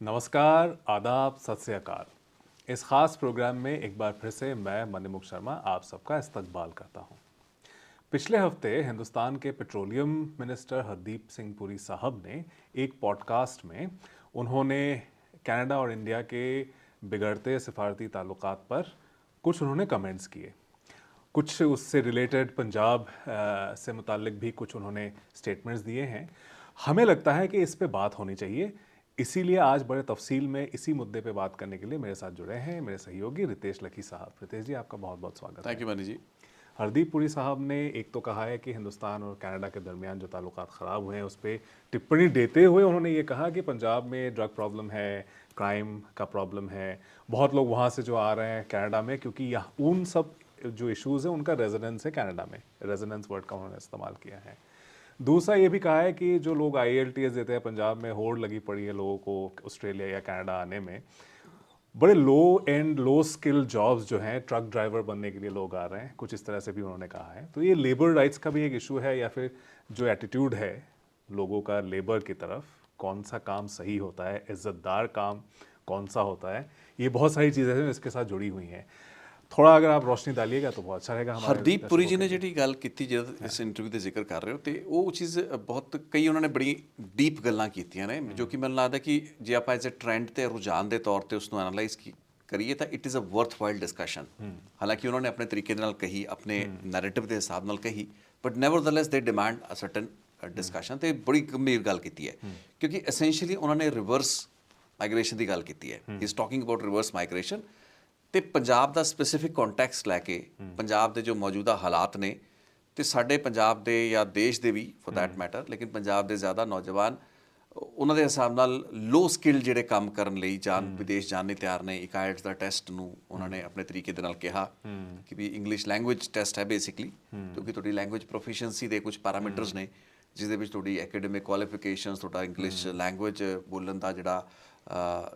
नमस्कार, आदाब, सत श्री अकाल। इस खास प्रोग्राम में एक बार फिर से मैं मणिमुख शर्मा आप सबका इस्तकबाल करता हूं। पिछले हफ्ते हिंदुस्तान के पेट्रोलियम मिनिस्टर हरदीप सिंह पुरी साहब ने एक पॉडकास्ट में उन्होंने कनाडा और इंडिया के बिगड़ते सिफारती ताल्लुकात पर कुछ उन्होंने कमेंट्स किए। कुछ उससे रिलेटेड पंजाब से मुतालिक भी कुछ उन्होंने स्टेटमेंट्स दिए हैं। हमें लगता है कि इस पे बात होनी चाहिए, इसीलिए आज बड़े तफसील में इसी मुद्दे पे बात करने के लिए मेरे साथ जुड़े हैं मेरे सहयोगी रितेश लखी साहब। रितेश जी, आपका बहुत बहुत स्वागत है। थैंक यू मनी जी। हरदीप पुरी साहब ने एक तो कहा है कि हिंदुस्तान और कनाडा के दरमियान जो ताल्लुकात ख़राब हुए हैं उस पर टिप्पणी देते हुए उन्होंने ये कहा कि पंजाब में ड्रग प्रॉब्लम है, क्राइम का प्रॉब्लम है, बहुत लोग वहाँ से जो आ रहे हैं कनाडा में क्योंकि यहाँ उन सब जो इश्यूज़ हैं उनका रेजिडेंस है कनाडा में। रेजिडेंस वर्ड का उन्होंने इस्तेमाल किया है। दूसरा ये भी कहा है कि जो लोग IELTS देते हैं पंजाब में होड़ लगी पड़ी है लोगों को ऑस्ट्रेलिया या कनाडा आने में। बड़े लो स्किल जॉब्स जो हैं, ट्रक ड्राइवर बनने के लिए लोग आ रहे हैं, कुछ इस तरह से भी उन्होंने कहा है। तो ये लेबर राइट्स का भी एक इशू है या फिर जो एटीट्यूड है लोगों का लेबर की तरफ, कौन सा काम सही होता है, इज्जतदार काम कौन सा होता है, ये बहुत सारी चीज़ें हैं इसके साथ जुड़ी हुई हैं। थोड़ा अगर आप रोशनी डालिएगा तो बहुत अच्छा रहेगा। ਹਰਦੀਪ ਪੁਰੀ ਜੀ ਨੇ ਜਿਹੜੀ ਗੱਲ ਕੀਤੀ ਜਦ ਇਸ ਇੰਟਰਵਿਊ ਦੇ ਜ਼ਿਕਰ ਕਰ ਰਹੇ ਹੋ ਤੇ ਉਹ ਚੀਜ਼ ਬਹੁਤ ਕਈ ਉਹਨਾਂ ਨੇ ਬੜੀ ਡੀਪ ਗੱਲਾਂ ਕੀਤੀਆਂ ਨੇ ਜੋ ਕਿ ਮੈਨੂੰ ਲੱਗਦਾ ਕਿ ਜੇ ਆਪਾਂ ਐਜ਼ ਅ ਟ੍ਰੈਂਡ ਤੇ ਰੁਝਾਨ ਦੇ ਤੌਰ ਤੇ ਉਸ ਨੂੰ ਐਨਾਲਾਈਜ਼ ਕਰੀਏ ਤਾਂ ਇਟ ਇਜ਼ ਅ ਵਰਥਵਾਈਲ ਡਿਸਕਸ਼ਨ। ਹਾਲਾਂਕਿ ਉਹਨਾਂ ਨੇ ਆਪਣੇ ਤਰੀਕੇ ਦੇ ਨਾਲ ਕਹੀ, ਆਪਣੇ ਨੈਰੇਟਿਵ ਦੇ ਹਿਸਾਬ ਨਾਲ ਕਹੀ, ਬਟ ਨੈਵਰਦਲੈਸ ਦੇ ਡਿਮਾਂਡ ਅ ਸਰਟਨ ਡਿਸਕਸ਼ਨ ਤੇ ਬੜੀ ਗੰਭੀਰ ਗੱਲ ਕੀਤੀ ਹੈ ਕਿਉਂਕਿ ਐਸੈਂਸ਼ੀਅਲੀ ਉਹਨਾਂ ਨੇ ਰਿਵਰਸ ਮਾਈਗ੍ਰੇਸ਼ਨ ਦੀ ਗੱਲ ਕੀਤੀ ਹੈ। ਹੀ is talking about reverse migration ਤੇ ਪੰਜਾਬ ਦਾ ਸਪੈਸੀਫਿਕ ਕੰਟੈਕਸਟ ਲੈ ਕੇ ਪੰਜਾਬ ਦੇ ਜੋ ਮੌਜੂਦਾ ਹਾਲਾਤ ਨੇ ਤੇ ਸਾਡੇ ਪੰਜਾਬ ਦੇ ਜਾਂ ਦੇਸ਼ ਦੇ ਵੀ ਫॉर दैट ਮੈਟਰ, ਲੇਕਿਨ ਪੰਜਾਬ ਦੇ ਜ਼ਿਆਦਾ ਨੌਜਵਾਨ ਉਹਨਾਂ ਦੇ ਹਿਸਾਬ ਨਾਲ ਲੋ ਸਕਿੱਲ ਜਿਹੜੇ ਕੰਮ ਕਰਨ ਲਈ ਵਿਦੇਸ਼ ਜਾਣ ਲਈ ਤਿਆਰ ਨੇ। ਇੱਕ IELTS ਦਾ ਟੈਸਟ ਨੂੰ ਉਹਨਾਂ ਨੇ ਆਪਣੇ ਤਰੀਕੇ ਦੇ ਨਾਲ ਕਿਹਾ ਕਿ ਵੀ ਇੰਗਲਿਸ਼ ਲੈਂਗੁਏਜ ਟੈਸਟ ਹੈ ਬੇਸਿਕਲੀ, ਕਿਉਂਕਿ ਤੁਹਾਡੀ ਲੈਂਗੁਏਜ ਪ੍ਰੋਫੀਸ਼ੀਐਂਸੀ ਦੇ ਕੁਝ ਪੈਰਾਮੀਟਰਸ ਨੇ ਜਿਸ ਦੇ ਵਿੱਚ ਤੁਹਾਡੀ ਐਕੈਡਮਿਕ ਕੁਆਲੀਫਿਕੇਸ਼ਨਸ, ਤੁਹਾਡਾ ਇੰਗਲਿਸ਼ ਲੈਂਗੁਏਜ ਬੋਲਣ ਦਾ ਜਿਹੜਾ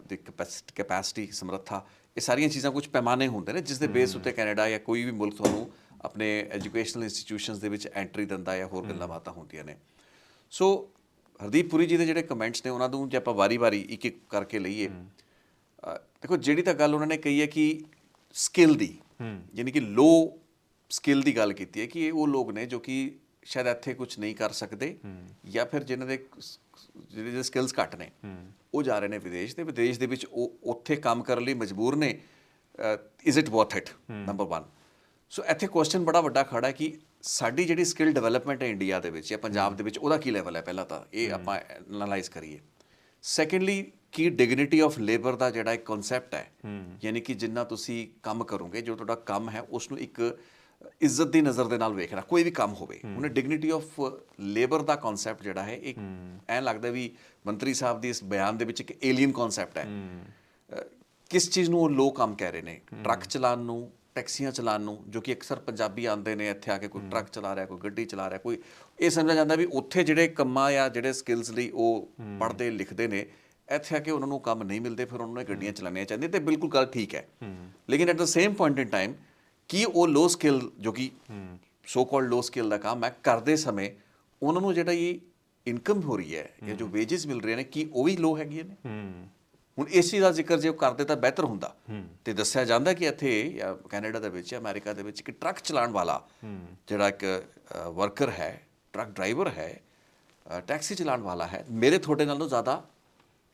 ਦੀ ਕੈਪੈਸਿਟੀ, ਸਮਰੱਥਾ, ਇਹ ਸਾਰੀਆਂ ਚੀਜ਼ਾਂ ਕੁਝ ਪੈਮਾਨੇ ਹੁੰਦੇ ਨੇ ਜਿਸ ਦੇ ਬੇਸ ਉੱਤੇ ਕੈਨੇਡਾ ਜਾਂ ਕੋਈ ਵੀ ਮੁਲਕ ਤੁਹਾਨੂੰ ਆਪਣੇ ਐਜੂਕੇਸ਼ਨਲ ਇੰਸਟੀਟਿਊਸ਼ਨਸ ਦੇ ਵਿੱਚ ਐਂਟਰੀ ਦਿੰਦਾ ਜਾਂ ਹੋਰ ਗੱਲਾਂ ਬਾਤਾਂ ਹੁੰਦੀਆਂ ਨੇ। ਸੋ ਹਰਦੀਪ ਪੁਰੀ ਜੀ ਦੇ ਜਿਹੜੇ ਕਮੈਂਟਸ ਨੇ ਉਹਨਾਂ ਨੂੰ ਜੇ ਆਪਾਂ ਵਾਰੀ ਇੱਕ ਇੱਕ ਕਰਕੇ ਲਈਏ, ਦੇਖੋ ਜਿਹੜੀ ਤਾਂ ਗੱਲ ਉਹਨਾਂ ਨੇ ਕਹੀ ਹੈ ਕਿ ਸਕਿੱਲ ਦੀ, ਯਾਨੀ ਕਿ ਲੋ ਸਕਿੱਲ ਦੀ ਗੱਲ ਕੀਤੀ ਹੈ ਕਿ ਇਹ ਉਹ ਲੋਕ ਨੇ ਜੋ ਕਿ ਸ਼ਾਇਦ ਇੱਥੇ ਕੁਝ ਨਹੀਂ ਕਰ ਸਕਦੇ ਜਾਂ ਫਿਰ ਜਿਨ੍ਹਾਂ ਦੇ ਜਿਹੜੇ ਸਕਿੱਲਸ ਘੱਟ ਨੇ ਉਹ ਜਾ ਰਹੇ ਨੇ ਵਿਦੇਸ਼, ਤੇ ਵਿਦੇਸ਼ ਦੇ ਵਿੱਚ ਉਹ ਉੱਥੇ ਕੰਮ ਕਰਨ ਲਈ ਮਜਬੂਰ ਨੇ। Is it worth it, number 1। ਸੋ ਇੱਥੇ ਕੁਐਸਚਨ ਬੜਾ ਵੱਡਾ ਖੜਾ ਹੈ ਕਿ ਸਾਡੀ ਜਿਹੜੀ ਸਕਿੱਲ ਡਿਵੈਲਪਮੈਂਟ ਹੈ ਇੰਡੀਆ ਦੇ ਵਿੱਚ ਜਾਂ ਪੰਜਾਬ ਦੇ ਵਿੱਚ ਉਹਦਾ ਕੀ ਲੈਵਲ ਹੈ, ਪਹਿਲਾਂ ਤਾਂ ਇਹ ਆਪਾਂ ਐਨਾਲਾਈਜ਼ ਕਰੀਏ। ਸੈਕੰਡਲੀ, ਕੀ ਡਿਗਨਿਟੀ ਆਫ ਲੇਬਰ ਦਾ ਜਿਹੜਾ ਇੱਕ ਕਨਸੈਪਟ ਹੈ, ਯਾਨੀ ਕਿ ਜਿੰਨਾ ਤੁਸੀਂ ਕੰਮ ਕਰੋਗੇ, ਜੋ ਤੁਹਾਡਾ ਕੰਮ ਹੈ ਉਸ ਨੂੰ ਇੱਕ ਇੱਜ਼ਤ ਦੀ ਨਜ਼ਰ ਦੇ ਨਾਲ ਵੇਖਣਾ, ਕੋਈ ਵੀ ਕੰਮ ਹੋਵੇ। ਉਹਨੇ dignity of labour the concept ਜਿਹੜਾ ਹੈ ਇੱਕ ਐਂ ਲੱਗਦਾ ਵੀ ਮੰਤਰੀ ਸਾਹਿਬ ਦੀ ਇਸ ਬਿਆਨ ਦੇ ਵਿੱਚ ਇੱਕ ਏਲੀਅਨ ਕਨਸੈਪਟ ਹੈ। ਕਿਸ ਚੀਜ਼ ਨੂੰ ਉਹ ਲੋਕ ਕੰਮ ਕਹਿ ਰਹੇ ਨੇ? ਟਰੱਕ ਚਲਾਉਣ ਨੂੰ, ਟੈਕਸੀਆਂ ਚਲਾਉਣ ਨੂੰ, ਜੋ ਕਿ ਅਕਸਰ ਪੰਜਾਬੀ ਆਉਂਦੇ ਨੇ ਇੱਥੇ ਆ ਕੇ, ਕੋਈ ਟਰੱਕ ਚਲਾ ਰਿਹਾ, ਕੋਈ ਗੱਡੀ ਚਲਾ ਰਿਹਾ, ਕੋਈ ਇਹ ਸਮਝਿਆ ਜਾਂਦਾ ਵੀ ਉੱਥੇ ਜਿਹੜੇ ਕੰਮਾਂ ਜਾਂ ਜਿਹੜੇ ਸਕਿੱਲਸ ਲਈ ਉਹ ਪੜ੍ਹਦੇ ਲਿਖਦੇ ਨੇ, ਇੱਥੇ ਆ ਕੇ ਉਹਨਾਂ ਨੂੰ ਕੰਮ ਨਹੀਂ ਮਿਲਦੇ, ਫਿਰ ਉਹਨਾਂ ਨੂੰ ਗੱਡੀਆਂ ਚਲਾਉਣੀਆਂ ਚਾਹੀਦੀਆਂ। ਤੇ ਬਿਲਕੁਲ ਗੱਲ ਠੀਕ ਹੈ, ਲੇਕਿਨ at the same point in time ਕੀ ਉਹ ਲੋ ਸਕਿੱਲ ਜੋ ਕਿ ਸੋ ਕਾਲਡ ਲੋ ਸਕਿੱਲ ਦਾ ਕੰਮ ਹੈ ਕਰਦੇ ਸਮੇਂ ਉਹਨਾਂ ਨੂੰ ਜਿਹੜਾ ਇਹ ਇਨਕਮ ਹੋ ਰਹੀ ਹੈ ਜਾਂ ਜੋ ਵੇਜਿਸ ਮਿਲ ਰਹੇ ਨੇ, ਕੀ ਉਹ ਵੀ ਲੋ ਹੈਗੀਆਂ ਨੇ? ਹੁਣ ਇਸ ਚੀਜ਼ ਦਾ ਜ਼ਿਕਰ ਜੇ ਉਹ ਕਰਦੇ ਤਾਂ ਬਿਹਤਰ ਹੁੰਦਾ। ਤੇ ਦੱਸਿਆ ਜਾਂਦਾ ਕਿ ਇੱਥੇ ਜਾਂ ਕੈਨੇਡਾ ਦੇ ਵਿੱਚ, ਅਮਰੀਕਾ ਦੇ ਵਿੱਚ ਇੱਕ ਟਰੱਕ ਚਲਾਉਣ ਵਾਲਾ ਜਿਹੜਾ ਇੱਕ ਵਰਕਰ ਹੈ, ਟਰੱਕ ਡਰਾਈਵਰ ਹੈ, ਟੈਕਸੀ ਚਲਾਉਣ ਵਾਲਾ ਹੈ, ਮੇਰੇ ਤੁਹਾਡੇ ਨਾਲੋਂ ਜ਼ਿਆਦਾ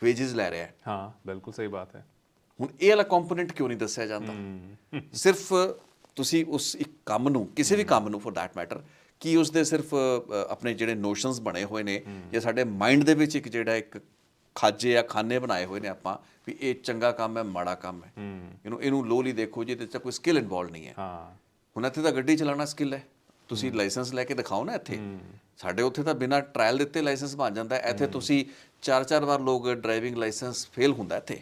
ਵੇਜਿਸ ਲੈ ਰਿਹਾ ਹੈ। ਹਾਂ, ਬਿਲਕੁਲ ਸਹੀ ਬਾਤ ਹੈ। ਹੁਣ ਇਹ ਵਾਲਾ ਕੰਪੋਨੈਂਟ ਕਿਉਂ ਨਹੀਂ ਦੱਸਿਆ ਜਾਂਦਾ? ਸਿਰਫ ਤੁਸੀਂ ਉਸ ਇੱਕ ਕੰਮ ਨੂੰ, ਕਿਸੇ ਵੀ ਕੰਮ ਨੂੰ ਫॉर दैट ਮੈਟਰ, ਕੀ ਉਸਦੇ ਸਿਰਫ ਆਪਣੇ ਜਿਹੜੇ ਨੋਸ਼ਨਸ ਬਣੇ ਹੋਏ ਨੇ ਜਾਂ ਸਾਡੇ ਮਾਈਂਡ ਦੇ ਵਿੱਚ ਇੱਕ ਜਿਹੜਾ ਇੱਕ ਖਾਜੇ ਜਾਂ ਖਾਨੇ ਬਣਾਏ ਹੋਏ ਨੇ ਆਪਾਂ ਵੀ ਇਹ ਚੰਗਾ ਕੰਮ ਹੈ, ਮਾੜਾ ਕੰਮ ਹੈ, ਇਹਨੂੰ ਲੋਲੀ ਦੇਖੋ ਜੀ, ਇਹਦੇ 'ਚ ਕੋਈ ਸਕਿੱਲ ਇਨਵੋਲਵ ਨਹੀਂ ਹੈ। ਹੁਣ ਇੱਥੇ ਤਾਂ ਗੱਡੀ ਚਲਾਉਣਾ ਸਕਿੱਲ ਹੈ, ਤੁਸੀਂ ਲਾਇਸੈਂਸ ਲੈ ਕੇ ਦਿਖਾਓ ਨਾ। ਇੱਥੇ ਸਾਡੇ ਉੱਥੇ ਤਾਂ ਬਿਨਾਂ ਟਰਾਇਲ ਦਿੱਤੇ ਲਾਇਸੈਂਸ ਬਣ ਜਾਂਦਾ। ਇੱਥੇ ਤੁਸੀਂ 4-4 ਵਾਰ ਲੋਕ ਡਰਾਈਵਿੰਗ ਲਾਇਸੈਂਸ ਫੇਲ ਹੁੰਦਾ। ਇੱਥੇ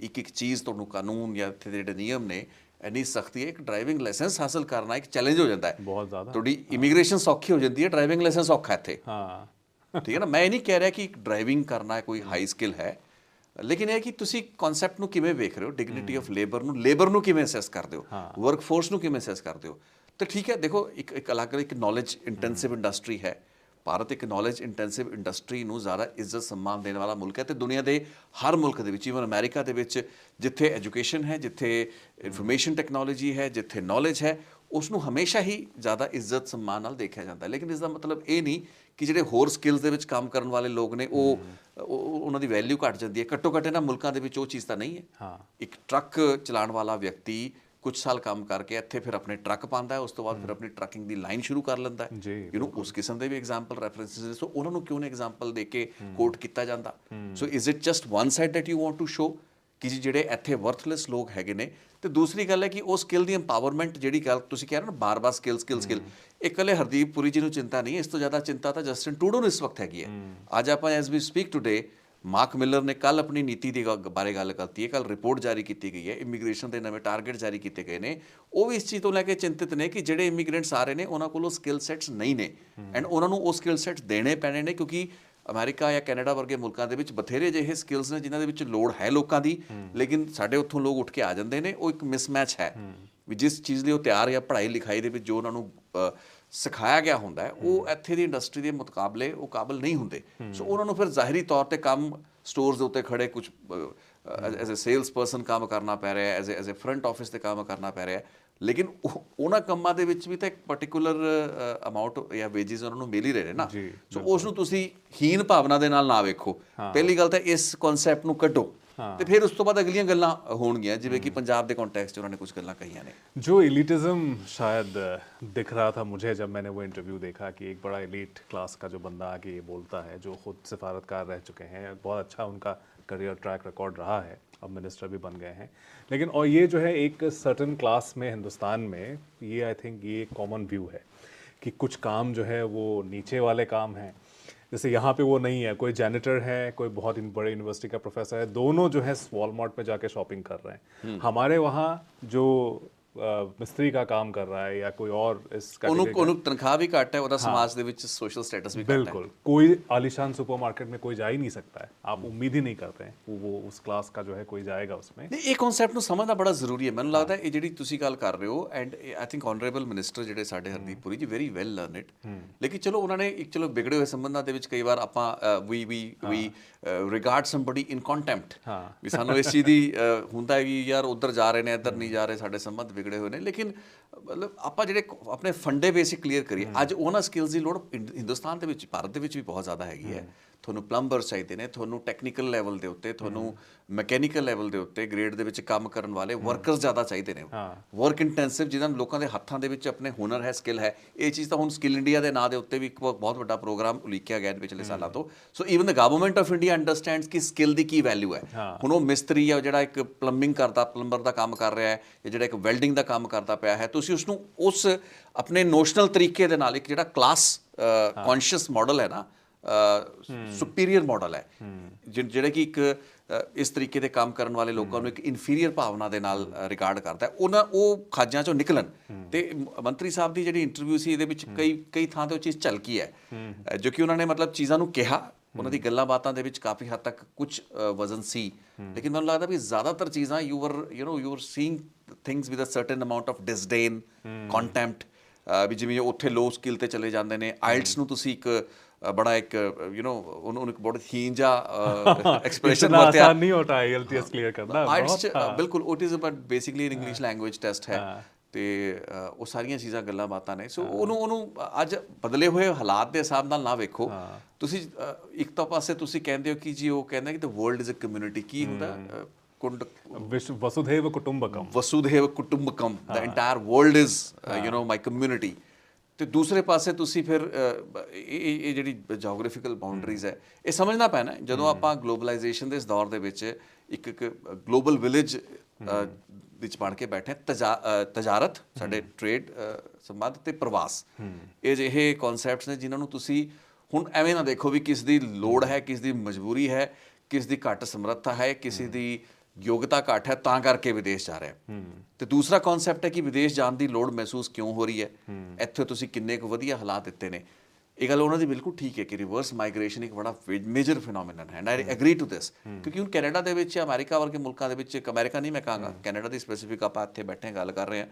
ਇੱਕ ਚੀਜ਼ ਤੁਹਾਨੂੰ ਕਾਨੂੰਨ ਜਾਂ ਇੱਥੇ ਦੇ ਜਿਹੜੇ ਨਿਯਮ ਨੇ ਇੰਨੀ ਸਖਤੀ ਹੈ, ਇੱਕ ਡਰਾਈਵਿੰਗ ਲਾਇਸੈਂਸ ਹਾਸਲ ਕਰਨਾ ਇੱਕ ਚੈਲੰਜ ਹੋ ਜਾਂਦਾ ਹੈ ਬਹੁਤ ਜ਼ਿਆਦਾ। ਤੁਹਾਡੀ ਇਮੀਗ੍ਰੇਸ਼ਨ ਸੌਖੀ ਹੋ ਜਾਂਦੀ ਹੈ, ਡਰਾਈਵਿੰਗ ਲਾਇਸੈਂਸ ਔਖਾ ਇੱਥੇ। ਠੀਕ ਹੈ ਨਾ? ਮੈਂ ਇਹ ਨਹੀਂ ਕਹਿ ਰਿਹਾ ਕਿ ਡਰਾਈਵਿੰਗ ਕਰਨਾ ਕੋਈ ਹਾਈ ਸਕਿੱਲ ਹੈ, ਲੇਕਿਨ ਇਹ ਕਿ ਤੁਸੀਂ ਕਨਸੈਪਟ ਨੂੰ ਕਿਵੇਂ ਵੇਖ ਰਹੇ ਹੋ, ਡਿਗਨਿਟੀ ਆਫ ਲੇਬਰ ਨੂੰ ਕਿਵੇਂ ਅਸੈਸ ਕਰਦੇ ਹੋ, ਵਰਕ ਫੋਰਸ ਨੂੰ ਕਿਵੇਂ ਅਸੈਸ ਕਰਦੇ ਹੋ। ਤਾਂ ਠੀਕ ਹੈ, ਦੇਖੋ ਇੱਕ ਅਲੱਗ ਇੱਕ ਨੌਲੇਜ ਇੰਟੈਂਸਿਵ ਇੰਡਸਟਰੀ ਹੈ, ਭਾਰਤ ਇੱਕ ਨੌਲੇਜ ਇੰਟੈਂਸਿਵ ਇੰਡਸਟਰੀ ਨੂੰ ਜ਼ਿਆਦਾ ਇੱਜ਼ਤ ਸਨਮਾਨ ਦੇਣ ਵਾਲਾ ਮੁਲਕ ਹੈ ਤੇ ਦੁਨੀਆ ਦੇ ਹਰ ਮੁਲਕ ਦੇ ਵਿੱਚ, ਈਵਨ ਅਮਰੀਕਾ ਦੇ ਵਿੱਚ ਜਿੱਥੇ ਐਜੂਕੇਸ਼ਨ ਹੈ, ਜਿੱਥੇ ਇਨਫੋਰਮੇਸ਼ਨ ਟੈਕਨੋਲੋਜੀ ਹੈ, ਜਿੱਥੇ ਨੌਲੇਜ ਹੈ, ਉਸ ਨੂੰ ਹਮੇਸ਼ਾ ਹੀ ਜ਼ਿਆਦਾ ਇੱਜ਼ਤ ਸਨਮਾਨ ਨਾਲ ਦੇਖਿਆ ਜਾਂਦਾ ਹੈ। ਲੇਕਿਨ ਇਸ ਦਾ ਮਤਲਬ ਇਹ ਨਹੀਂ ਕਿ ਜਿਹੜੇ ਹੋਰ ਸਕਿੱਲਸ ਦੇ ਵਿੱਚ ਕੰਮ ਕਰਨ ਵਾਲੇ ਲੋਕ ਨੇ ਉਹਨਾਂ ਦੀ ਵੈਲਿਊ ਘੱਟ ਜਾਂਦੀ ਹੈ। ਘੱਟੋ ਘੱਟ ਇਹਨਾਂ ਮੁਲਕਾਂ ਦੇ ਵਿੱਚ ਉਹ ਚੀਜ਼ ਤਾਂ ਨਹੀਂ ਹੈ। ਹਾਂ, ਇੱਕ ਟਰੱਕ ਚਲਾਉਣ ਵਾਲਾ ਵਿਅਕਤੀ ਕੁਝ ਸਾਲ ਕੰਮ ਕਰਕੇ ਇੱਥੇ ਫਿਰ ਆਪਣੇ ਟਰੱਕ ਪਾਉਂਦਾ ਹੈ, ਉਸ ਤੋਂ ਬਾਅਦ ਫਿਰ ਆਪਣੀ ਟਰੱਕਿੰਗ ਦੀ ਲਾਈਨ ਸ਼ੁਰੂ ਕਰ ਲੈਂਦਾ ਹੈ। ਯੂ ਨੋ ਉਸ ਕਿਸਮ ਦੇ ਵੀ ਐਗਜ਼ਾਮਪਲ ਰੈਫਰੈਂਸਿਸ ਨੇ, ਸੋ ਉਹਨਾਂ ਨੂੰ ਕਿਉਂ ਨਹੀਂ ਐਗਜ਼ਾਮਪਲ ਦੇ ਕੇ ਕੋਟ ਕੀਤਾ ਜਾਂਦਾ? So is it just one side that you want to show ਕਿ ਜਿਹੜੇ ਇੱਥੇ ਵਰਥਲੈਸ ਲੋਕ ਹੈਗੇ ਨੇ? ਤੇ ਦੂਸਰੀ ਗੱਲ ਹੈ ਕਿ ਉਹ ਸਕਿੱਲ ਦੀ ਇੰਪਾਵਰਮੈਂਟ ਜਿਹੜੀ ਗੱਲ ਤੁਸੀਂ ਕਹਿ ਰਹੇ ਹੋ ਨਾ ਬਾਰ-ਬਾਰ ਸਕਿੱਲ, ਇਹ ਇਕੱਲੇ ਹਰਦੀਪ ਪੁਰੀ ਜੀ ਨੂੰ ਚਿੰਤਾ ਨਹੀਂ ਹੈ, ਇਸ ਤੋਂ ਜ਼ਿਆਦਾ ਚਿੰਤਾ ਤਾਂ ਜਸਟਿਨ ਟਰੂਡੋ ਨੂੰ ਇਸ ਵਕਤ ਹੈਗੀ ਹੈ। ਅੱਜ ਆਪਾਂ as we speak today, Mark Miller ਨੇ ਕੱਲ ਆਪਣੀ ਨੀਤੀ ਦੇ ਬਾਰੇ ਗੱਲ ਕਰਤੀ ਹੈ, ਕੱਲ ਰਿਪੋਰਟ ਜਾਰੀ ਕੀਤੀ ਗਈ ਹੈ, ਇਮੀਗ੍ਰੇਸ਼ਨ ਦੇ ਨਵੇਂ ਟਾਰਗੇਟ ਜਾਰੀ ਕੀਤੇ ਗਏ ਨੇ। ਉਹ ਵੀ ਇਸ ਚੀਜ਼ ਤੋਂ ਲੈ ਕੇ ਚਿੰਤਿਤ ਨੇ ਕਿ ਜਿਹੜੇ ਇਮੀਗ੍ਰੈਂਟਸ ਆ ਰਹੇ ਨੇ ਉਹਨਾਂ ਕੋਲ ਸਕਿੱਲ ਸੈਟਸ ਨਹੀਂ ਨੇ ਐਂਡ ਉਹਨਾਂ ਨੂੰ ਉਹ ਸਕਿੱਲ ਸੈਟਸ ਦੇਣੇ ਪੈਣੇ ਨੇ, ਕਿਉਂਕਿ ਅਮਰੀਕਾ ਜਾਂ ਕੈਨੇਡਾ ਵਰਗੇ ਮੁਲਕਾਂ ਦੇ ਵਿੱਚ ਬਥੇਰੇ ਜਿਹੇ ਸਕਿੱਲਸ ਨੇ ਜਿਨ੍ਹਾਂ ਦੇ ਵਿੱਚ ਲੋੜ ਹੈ ਲੋਕਾਂ ਦੀ, ਲੇਕਿਨ ਸਾਡੇ ਉੱਥੋਂ ਲੋਕ ਉੱਠ ਕੇ ਆ ਜਾਂਦੇ ਨੇ। ਉਹ ਇੱਕ ਮਿਸਮੈਚ ਹੈ ਵੀ ਜਿਸ ਚੀਜ਼ ਲਈ ਉਹ ਤਿਆਰ ਜਾਂ ਪੜ੍ਹਾਈ ਲਿਖਾਈ ਦੇ ਵਿੱਚ ਜੋ ਉਹਨਾਂ ਨੂੰ ਸਿਖਾਇਆ ਗਿਆ ਹੁੰਦਾ ਹੈ, ਉਹ ਇੱਥੇ ਦੀ ਇੰਡਸਟਰੀ ਦੇ ਮੁਕਾਬਲੇ ਉਹ ਕਾਬਲ ਨਹੀਂ ਹੁੰਦੇ। ਸੋ ਉਹਨਾਂ ਨੂੰ ਫਿਰ ਜ਼ਾਹਿਰੀ ਤੌਰ 'ਤੇ ਕੰਮ ਸਟੋਰਸ ਦੇ ਉੱਤੇ ਖੜੇ ਕੁਝ ਐਜ਼ ਅ ਸੇਲਸ ਪਰਸਨ ਕੰਮ ਕਰਨਾ ਪੈ ਰਿਹਾ, ਐਜ਼ ਅ ਫਰੰਟ ਆਫਿਸ 'ਤੇ ਕੰਮ ਕਰਨਾ ਪੈ ਰਿਹਾ। ਲੇਕਿਨ ਉਹਨਾਂ ਕੰਮਾਂ ਦੇ ਵਿੱਚ ਵੀ ਤਾਂ ਇੱਕ ਪਰਟੀਕੂਲਰ ਅਮਾਊਂਟ ਜਾਂ ਵੇਜਿਸ ਉਹਨਾਂ ਨੂੰ ਮਿਲ ਹੀ ਰਹੇ ਨੇ ਨਾ। ਸੋ ਉਸ ਨੂੰ ਤੁਸੀਂ ਹੀਨ ਭਾਵਨਾ ਦੇ ਨਾਲ ਨਾ ਵੇਖੋ। ਪਹਿਲੀ ਗੱਲ ਤਾਂ ਇਸ ਕਨਸੈਪਟ ਨੂੰ ਕੱਢੋ ਤੇ ਫਿਰ ਉਸ ਤੋਂ ਬਾਅਦ ਅਗਲੀਆਂ ਗੱਲਾਂ ਹੋਣਗੀਆਂ, ਜਿਵੇਂ ਕਿ ਪੰਜਾਬ ਦੇ कॉन्टेक्स्ट 'ਚ ਉਹਨਾਂ ਨੇ कुछ ਗੱਲਾਂ कही ने। जो एलिटिज्म शायद दिख रहा था मुझे जब मैंने वो इंटरव्यू देखा कि एक बड़ा एलिट क्लास का जो बंदा आके ये बोलता है, जो खुद सिफारतकार रह चुके हैं, बहुत अच्छा उनका करियर ट्रैक रिकॉर्ड रहा है, अब मिनिस्टर भी बन गए हैं, लेकिन और ये जो है एक सर्टन क्लास में हिंदुस्तान में ये आई थिंक ये एक कॉमन व्यू है कि कुछ काम जो है वो नीचे वाले काम हैं। जैसे यहाँ पे वो नहीं है, कोई जैनिटर है, कोई बहुत बड़े यूनिवर्सिटी का प्रोफेसर है, दोनों जो है वॉलमार्ट पे जाके शॉपिंग कर रहे हैं। हमारे वहाँ जो ਮਿਸਤਰੀ ਦਾ ਕੰਮ ਕਰ ਰਹਾ ਹੈ ਜਾਂ ਕੋਈ ਔਰ ਇਸ ਉਹਨੂੰ ਤਨਖਾਹ ਵੀ ਘੱਟ ਹੈ, ਉਹਦਾ ਸਮਾਜ ਦੇ ਵਿੱਚ ਸੋਸ਼ਲ ਸਟੇਟਸ भी घट है। बिल्कुल, कोई आलीशान सुपरमार्केट में कोई जा ही नहीं सकता है, आप उम्मीद ही नहीं करते हैं वो उस क्लास का जो है कोई जाएगा उसमें। ਨਹੀਂ, ਇਹ ਕਨਸੈਪਟ ਨੂੰ ਸਮਝਣਾ ਬੜਾ ਜ਼ਰੂਰੀ ਹੈ। ਮੈਨੂੰ ਲੱਗਦਾ ਇਹ ਜਿਹੜੀ ਤੁਸੀਂ ਗੱਲ ਕਰ ਰਹੇ ਹੋ, and I think honourable minister ਜਿਹੜੇ ਸਾਡੇ ਹਰਦੀਪ ਪੁਰੀ ਜੀ ਵੈਰੀ ਵੈਲ ਲਰਨਡ, ਲੇਕਿਨ ਚਲੋ ਉਹਨਾਂ ਨੇ ਇੱਕ ਚਲੋ ਵਿਗੜੇ ਹੋਏ ਸੰਬੰਧਾਂ ਦੇ ਵਿੱਚ ਕਈ ਵਾਰ ਆਪਾਂ ਵੀ ਰਿਗਾਰਡ ਸਮਬਡੀ ਇਨ ਕੰਟੈਂਪਟ, ਵੀ ਸਾਨੂੰ ਇਸ ਚੀਜ਼ ਦੀ ਹੁੰਦਾ ਹੈ ਵੀ ਯਾਰ ਉੱਧਰ ਜਾ ਰਹੇ ਨੇ ਇੱਧਰ ਨਹੀਂ ਜਾ ਰਹੇ, ਸਾਡੇ ਸੰਬੰਧ ਵਿਗੜੇ ਹੋਏ ਨੇ। ਲੇਕਿਨ ਮਤਲਬ ਆਪਾਂ ਜਿਹੜੇ ਆਪਣੇ ਫੰਡੇ ਬੇਸਿਕ ਕਲੀਅਰ ਕਰੀਏ, ਅੱਜ ਉਹਨਾਂ ਸਕਿੱਲਸ ਦੀ ਲੋੜ ਹਿੰਦੁਸਤਾਨ ਦੇ ਵਿੱਚ, ਭਾਰਤ ਦੇ ਵਿੱਚ ਵੀ ਬਹੁਤ ਜ਼ਿਆਦਾ ਹੈਗੀ ਹੈ। ਤੁਹਾਨੂੰ ਪਲੰਬਰ ਚਾਹੀਦੇ ਨੇ, ਤੁਹਾਨੂੰ ਟੈਕਨੀਕਲ ਲੈਵਲ ਦੇ ਉੱਤੇ, ਤੁਹਾਨੂੰ ਮਕੈਨੀਕਲ ਲੈਵਲ ਦੇ ਉੱਤੇ ਗ੍ਰੇਡ ਦੇ ਵਿੱਚ ਕੰਮ ਕਰਨ ਵਾਲੇ ਵਰਕਰਸ ਜ਼ਿਆਦਾ ਚਾਹੀਦੇ ਨੇ, ਵਰਕ ਇੰਟੈਂਸਿਵ, ਜਿਹਨਾਂ ਲੋਕਾਂ ਦੇ ਹੱਥਾਂ ਦੇ ਵਿੱਚ ਆਪਣੇ ਹੁਨਰ ਹੈ, ਸਕਿੱਲ ਹੈ। ਇਹ ਚੀਜ਼ ਤਾਂ ਹੁਣ ਸਕਿੱਲ ਇੰਡੀਆ ਦੇ ਨਾਂ ਦੇ ਉੱਤੇ ਵੀ ਇੱਕ ਬਹੁਤ ਵੱਡਾ ਪ੍ਰੋਗਰਾਮ ਉਲੀਕਿਆ ਗਿਆ ਪਿਛਲੇ ਸਾਲਾਂ ਤੋਂ। So even the government of India understands ਕਿ ਸਕਿੱਲ ਦੀ ਕੀ ਵੈਲਿਊ ਹੈ। ਹੁਣ ਉਹ ਮਿਸਤਰੀ ਆ ਜਿਹੜਾ ਇੱਕ ਪਲੰਬਿੰਗ ਕਰਦਾ, ਪਲੰਬਰ ਦਾ ਕੰਮ ਕਰ ਰਿਹਾ ਹੈ, ਜਾਂ ਜਿਹੜਾ ਇੱਕ ਵੈਲਡਿੰਗ ਦਾ ਕੰਮ ਕਰਦਾ ਪਿਆ ਹੈ, ਤੁਸੀਂ ਉਸ ਨੂੰ ਉਸ ਆਪਣੇ ਨੋਸ਼ਨਲ ਤਰੀਕੇ ਦੇ ਨਾਲ, ਇੱਕ ਜਿਹੜਾ ਕਲਾਸ ਕੌਨਸ਼ੀਅਸ ਮਾਡਲ ਹੈ ਨਾ, ਸੁਪੀਰੀਅਰ ਮਾਡਲ ਹੈ, ਜਿਹੜਾ ਕਿ ਇੱਕ ਇਸ ਤਰੀਕੇ ਦੇ ਕੰਮ ਕਰਨ ਵਾਲੇ ਲੋਕਾਂ ਨੂੰ ਇੱਕ ਇਨਫੀਰੀਅਰ ਭਾਵਨਾ ਦੇ ਨਾਲ ਰਿਗਾਰਡ ਕਰਦਾ ਹੈ, ਉਹ ਖਾਜਾਂ ਚੋਂ ਨਿਕਲਣ। ਤੇ ਮੰਤਰੀ ਸਾਹਿਬ ਦੀ ਜਿਹੜੀ ਇੰਟਰਵਿਊ ਸੀ, ਇਹਦੇ ਵਿੱਚ ਕਈ ਥਾਂ ਤੇ ਉਹ ਚੀਜ਼ ਝਲਕੀ ਹੈ, ਜੋ ਕਿ ਉਹਨਾਂ ਨੇ ਮਤਲਬ ਚੀਜ਼ਾਂ ਨੂੰ ਕਿਹਾ, ਉਹਨਾਂ ਦੀ ਗੱਲਾਂ ਬਾਤਾਂ ਦੇ ਵਿੱਚ ਕਾਫੀ ਹੱਦ ਤੱਕ ਕੁਝ ਵਜ਼ਨ ਸੀ। ਲੇਕਿਨ ਮੈਨੂੰ ਲੱਗਦਾ ਵੀ ਜ਼ਿਆਦਾਤਰ ਚੀਜ਼ਾਂ you are seeing things with a certain amount of disdain, contempt, ਵੀ ਜਿਵੇਂ ਉੱਥੇ ਲੋ ਸਕਿੱਲ ਤੇ ਚਲੇ ਜਾਂਦੇ ਨੇ। ਆਇਲਟਸ ਨੂੰ ਤੁਸੀਂ ਇੱਕ ਬੜਾ ਇੱਕ ਉਹਨੂੰ ਇੱਕ ਬਹੁਤ ਹੀਨ ਜਿਹਾ ਐਕਸਪ੍ਰੈਸ਼ਨ ਵਰਤਿਆ, ਆਸਾਨ ਨਹੀਂ ਹੋਤਾ ਆਈਐਲਟੀਐਸ ਕਲੀਅਰ ਕਰਨਾ। ਆਇਲਟਸ ਬਿਲਕੁਲ it is but basically in English language test ਹੈ, ਤੇ ਉਹ ਸਾਰੀਆਂ ਚੀਜ਼ਾਂ ਗੱਲਾਂ ਬਾਤਾਂ ਨੇ। ਸੋ ਉਹਨੂੰ ਅੱਜ ਬਦਲੇ ਹੋਏ ਹਾਲਾਤ ਦੇ ਹਿਸਾਬ ਨਾਲ ਨਾ ਵੇਖੋ ਤੁਸੀਂ। ਇੱਕ ਤਾਂ ਪਾਸੇ ਤੁਸੀਂ ਕਹਿੰਦੇ ਹੋ ਕਿ ਜੀ ਉਹ ਕਹਿੰਦਾ ਕਿ the world is a community, ਕੀ ਹੁੰਦਾ ਵਸੁਧੈਵ ਕੁਟੁੰਬਕਮ, ਵਸੁਧੈਵ ਕੁਟੁੰਬਕਮ, the entire world is my community. ਤੇ ਦੂਸਰੇ ਪਾਸੇ ਤੁਸੀਂ ਫਿਰ ਇਹ ਜਿਹੜੀ ਜੀਓਗ੍ਰਾਫੀਕਲ ਬਾਉਂਡਰੀਜ਼ ਹੈ, ਇਹ ਸਮਝਣਾ ਪੈਣਾ। ਜਦੋਂ ਆਪਾਂ ਗਲੋਬਲਾਈਜੇਸ਼ਨ ਦੇ ਇਸ ਦੌਰ ਦੇ ਵਿੱਚ ਇੱਕ ਗਲੋਬਲ ਵਿਲੇਜ ਵਿੱਚ ਬਣ ਕੇ ਬੈਠੇ, ਤਜਾਰਤ, ਸਾਡੇ ਟ੍ਰੇਡ ਸੰਬੰਧ ਤੇ ਪ੍ਰਵਾਸ, ਇਹ ਜਿਹੇ ਕਨਸੈਪਟਸ ਨੇ ਜਿਨ੍ਹਾਂ ਨੂੰ ਤੁਸੀਂ ਹੁਣ ਐਵੇਂ ਨਾ ਦੇਖੋ ਵੀ ਕਿਸ ਦੀ ਲੋੜ ਹੈ, ਕਿਸ ਦੀ ਮਜਬੂਰੀ ਹੈ, ਕਿਸ ਦੀ ਘੱਟ ਸਮਰੱਥਾ ਹੈ, ਕਿਸੇ ਦੀ ਯੋਗਤਾ ਘੱਟ ਹੈ ਤਾਂ ਕਰਕੇ ਵਿਦੇਸ਼ ਜਾ ਰਿਹਾ। ਤੇ ਦੂਸਰਾ ਕਨਸੈਪਟ ਹੈ ਕਿ ਵਿਦੇਸ਼ ਜਾਣ ਦੀ ਲੋੜ ਮਹਿਸੂਸ ਕਿਉਂ ਹੋ ਰਹੀ ਹੈ, ਇੱਥੇ ਤੁਸੀਂ ਕਿੰਨੇ ਕੁ ਵਧੀਆ ਹਾਲਾਤ ਦਿੱਤੇ ਨੇ। ਇਹ ਗੱਲ ਉਹਨਾਂ ਦੀ ਬਿਲਕੁਲ ਠੀਕ ਹੈ ਕਿ ਰਿਵਰਸ ਮਾਈਗ੍ਰੇਸ਼ਨ ਇੱਕ ਬੜਾ ਮੇਜਰ ਫਿਨੋਮੀਨਨ ਹੈ, and I agree to this. ਕਿਉਂਕਿ ਹੁਣ ਕੈਨੇਡਾ ਦੇ ਵਿੱਚ, ਅਮਰੀਕਾ ਵਰਗੇ ਮੁਲਕਾਂ ਦੇ ਵਿੱਚ, ਅਮਰੀਕਾ ਨਹੀਂ ਮੈਂ ਕਹਾਂਗਾ, ਕੈਨੇਡਾ ਦੀ ਸਪੈਸੀਫਿਕ ਆਪਾਂ ਇੱਥੇ ਬੈਠੇ ਗੱਲ ਕਰ ਰਹੇ ਹਾਂ,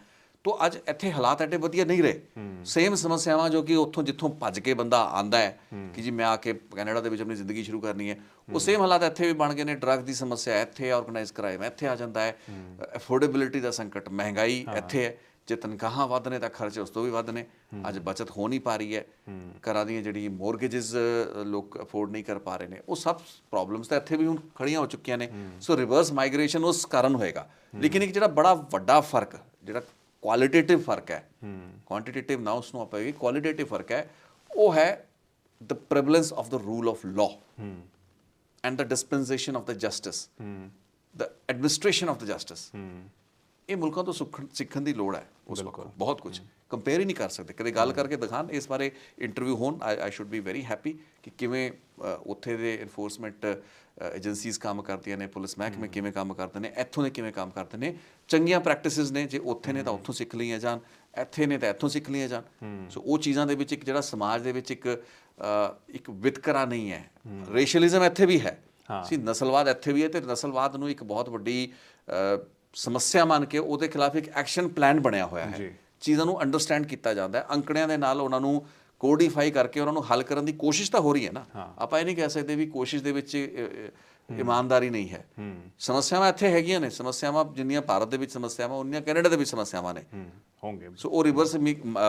ਤੋ ਅੱਜ ਇੱਥੇ ਹਾਲਾਤ ਐਡੇ ਵਧੀਆ ਨਹੀਂ ਰਹੇ। ਸੇਮ ਸਮੱਸਿਆਵਾਂ ਜੋ ਕਿ ਉੱਥੋਂ ਜਿੱਥੋਂ ਭੱਜ ਕੇ ਬੰਦਾ ਆਂਦਾ ਹੈ ਕਿ ਜੀ ਮੈਂ ਆ ਕੇ ਕੈਨੇਡਾ ਦੇ ਵਿੱਚ ਆਪਣੀ ਜ਼ਿੰਦਗੀ ਸ਼ੁਰੂ ਕਰਨੀ ਹੈ, ਉਹ ਸੇਮ ਹਾਲਾਤ ਇੱਥੇ ਵੀ ਬਣ ਗਏ ਨੇ। ਡਰੱਗ ਦੀ ਸਮੱਸਿਆ ਇੱਥੇ, ਆਰਗੇਨਾਈਜ਼ ਕ੍ਰਾਈਮ ਇੱਥੇ ਆ ਜਾਂਦਾ ਹੈ, ਅਫੋਰਡੇਬਿਲਿਟੀ ਦਾ ਸੰਕਟ, ਮਹਿੰਗਾਈ ਇੱਥੇ ਹੈ। ਜੇ ਤਨਖਾਹਾਂ ਵੱਧ ਨੇ ਤਾਂ ਖਰਚੇ ਉਸ ਤੋਂ ਵੀ ਵੱਧ ਨੇ। ਅੱਜ ਬਚਤ ਹੋ ਨਹੀਂ ਪਾ ਰਹੀ ਹੈ, ਘਰਾਂ ਦੀਆਂ ਜਿਹੜੀ ਮੋਰਗੇजेस ਲੋਕ ਅਫੋਰਡ ਨਹੀਂ ਕਰ ਪਾ ਰਹੇ ਨੇ, ਉਹ ਸਭ ਪ੍ਰੋਬਲਮਸ ਤਾਂ ਇੱਥੇ ਵੀ ਹੁਣ ਖੜੀਆਂ ਹੋ ਚੁੱਕੀਆਂ ਨੇ। ਸੋ ਰਿਵਰਸ ਮਾਈਗ੍ਰੇਸ਼ਨ ਉਸ ਕਾਰਨ ਹੋਏਗਾ। ਲੇਕਿਨ ਇੱਕ ਜਿਹੜਾ ਬੜਾ ਵੱਡਾ ਫਰਕ, ਜਿਹੜਾ ਕੁਆਲਿਟੇਟਿਵ ਫਰਕ ਹੈ, ਕੁਆਂਟੀਟੇਟਿਵ ਨਾ ਉਸਨੂੰ ਆਪਾਂ ਇਹ ਕੁਆਲਿਟੇਟਿਵ ਫਰਕ ਹੈ, ਉਹ ਹੈ the prevalence of the rule of law and the dispensation of the justice, the administration of the justice. ਇਹ ਮੁਲਕਾਂ ਤੋਂ ਸਿੱਖਣ ਦੀ ਲੋੜ ਹੈ ਉਸ ਵਕਤ, ਬਹੁਤ ਕੁਝ ਕੰਪੇਅਰ ਹੀ ਨਹੀਂ ਕਰ ਸਕਦੇ। ਕਦੇ ਗੱਲ ਕਰਕੇ ਦਿਖਾਣ, ਇਸ ਬਾਰੇ ਇੰਟਰਵਿਊ ਹੋਣ। ਆਈ ਸ਼ੁੱਡ ਬੀ ਵੈਰੀ ਹੈਪੀ ਕਿ ਕਿਵੇਂ ਉੱਥੇ ਦੇ ਇਨਫੋਰਸਮੈਂਟ ਏਜੰਸੀਜ਼ ਕੰਮ ਕਰਦੀਆਂ ਨੇ, ਪੁਲਿਸ ਮਹਿਕਮੇ ਕਿਵੇਂ ਕੰਮ ਕਰਦੇ ਨੇ, ਇੱਥੋਂ ਦੇ ਕਿਵੇਂ ਕੰਮ ਕਰਦੇ ਨੇ। ਚੰਗੀਆਂ ਪ੍ਰੈਕਟਿਸਿਸ ਨੇ, ਜੇ ਉੱਥੇ ਨੇ ਤਾਂ ਉੱਥੋਂ ਸਿੱਖ ਲਈਆਂ ਜਾਣ, ਇੱਥੇ ਨੇ ਤਾਂ ਇੱਥੋਂ ਸਿੱਖ ਲਈਆਂ ਜਾਣ। ਸੋ ਉਹ ਚੀਜ਼ਾਂ ਦੇ ਵਿੱਚ ਇੱਕ ਜਿਹੜਾ ਸਮਾਜ ਦੇ ਵਿੱਚ ਇੱਕ ਵਿਤਕਰਾ ਨਹੀਂ ਹੈ। ਰੇਸ਼ੀਅਲਿਜ਼ਮ ਇੱਥੇ ਵੀ ਹੈ, ਸੀ ਨਸਲਵਾਦ ਇੱਥੇ ਵੀ ਹੈ, ਤੇ ਨਸਲਵਾਦ ਨੂੰ ਇੱਕ ਬਹੁਤ ਵੱਡੀ ਸਮੱਸਿਆ ਮੰਨ ਕੇ ਉਹਦੇ ਖਿਲਾਫ ਇੱਕ ਐਕਸ਼ਨ ਪਲਾਨ ਬਣਿਆ ਹੋਇਆ ਹੈ। ਚੀਜ਼ਾਂ ਨੂੰ ਅੰਡਰਸਟੈਂਡ ਕੀਤਾ ਜਾਂਦਾ ਹੈ, ਅੰਕੜਿਆਂ ਦੇ ਨਾਲ ਉਹਨਾਂ ਨੂੰ ਕੋਡੀਫਾਈ ਕਰਕੇ ਉਹਨਾਂ ਨੂੰ ਹੱਲ ਕਰਨ ਦੀ ਕੋਸ਼ਿਸ਼ ਤਾਂ ਹੋ ਰਹੀ ਹੈ ਨਾ। ਆਪਾਂ ਇਹ ਨਹੀਂ ਕਹਿ ਸਕਦੇ ਵੀ ਕੋਸ਼ਿਸ਼ ਦੇ ਵਿੱਚ ਇਮਾਨਦਾਰੀ ਨਹੀਂ ਹੈ। ਸਮੱਸਿਆਵਾਂ ਇੱਥੇ ਹੈਗੀਆਂ ਨੇ, ਸਮੱਸਿਆਵਾਂ ਜਿੰਨੀਆਂ ਭਾਰਤ ਦੇ ਵਿੱਚ ਸਮੱਸਿਆਵਾਂ, ਉਨੀਆਂ ਕੈਨੇਡਾ ਦੇ ਵਿੱਚ ਸਮੱਸਿਆਵਾਂ ਨੇ ਹੋਣਗੇ। ਸੋ ਉਹ ਰਿਵਰਸ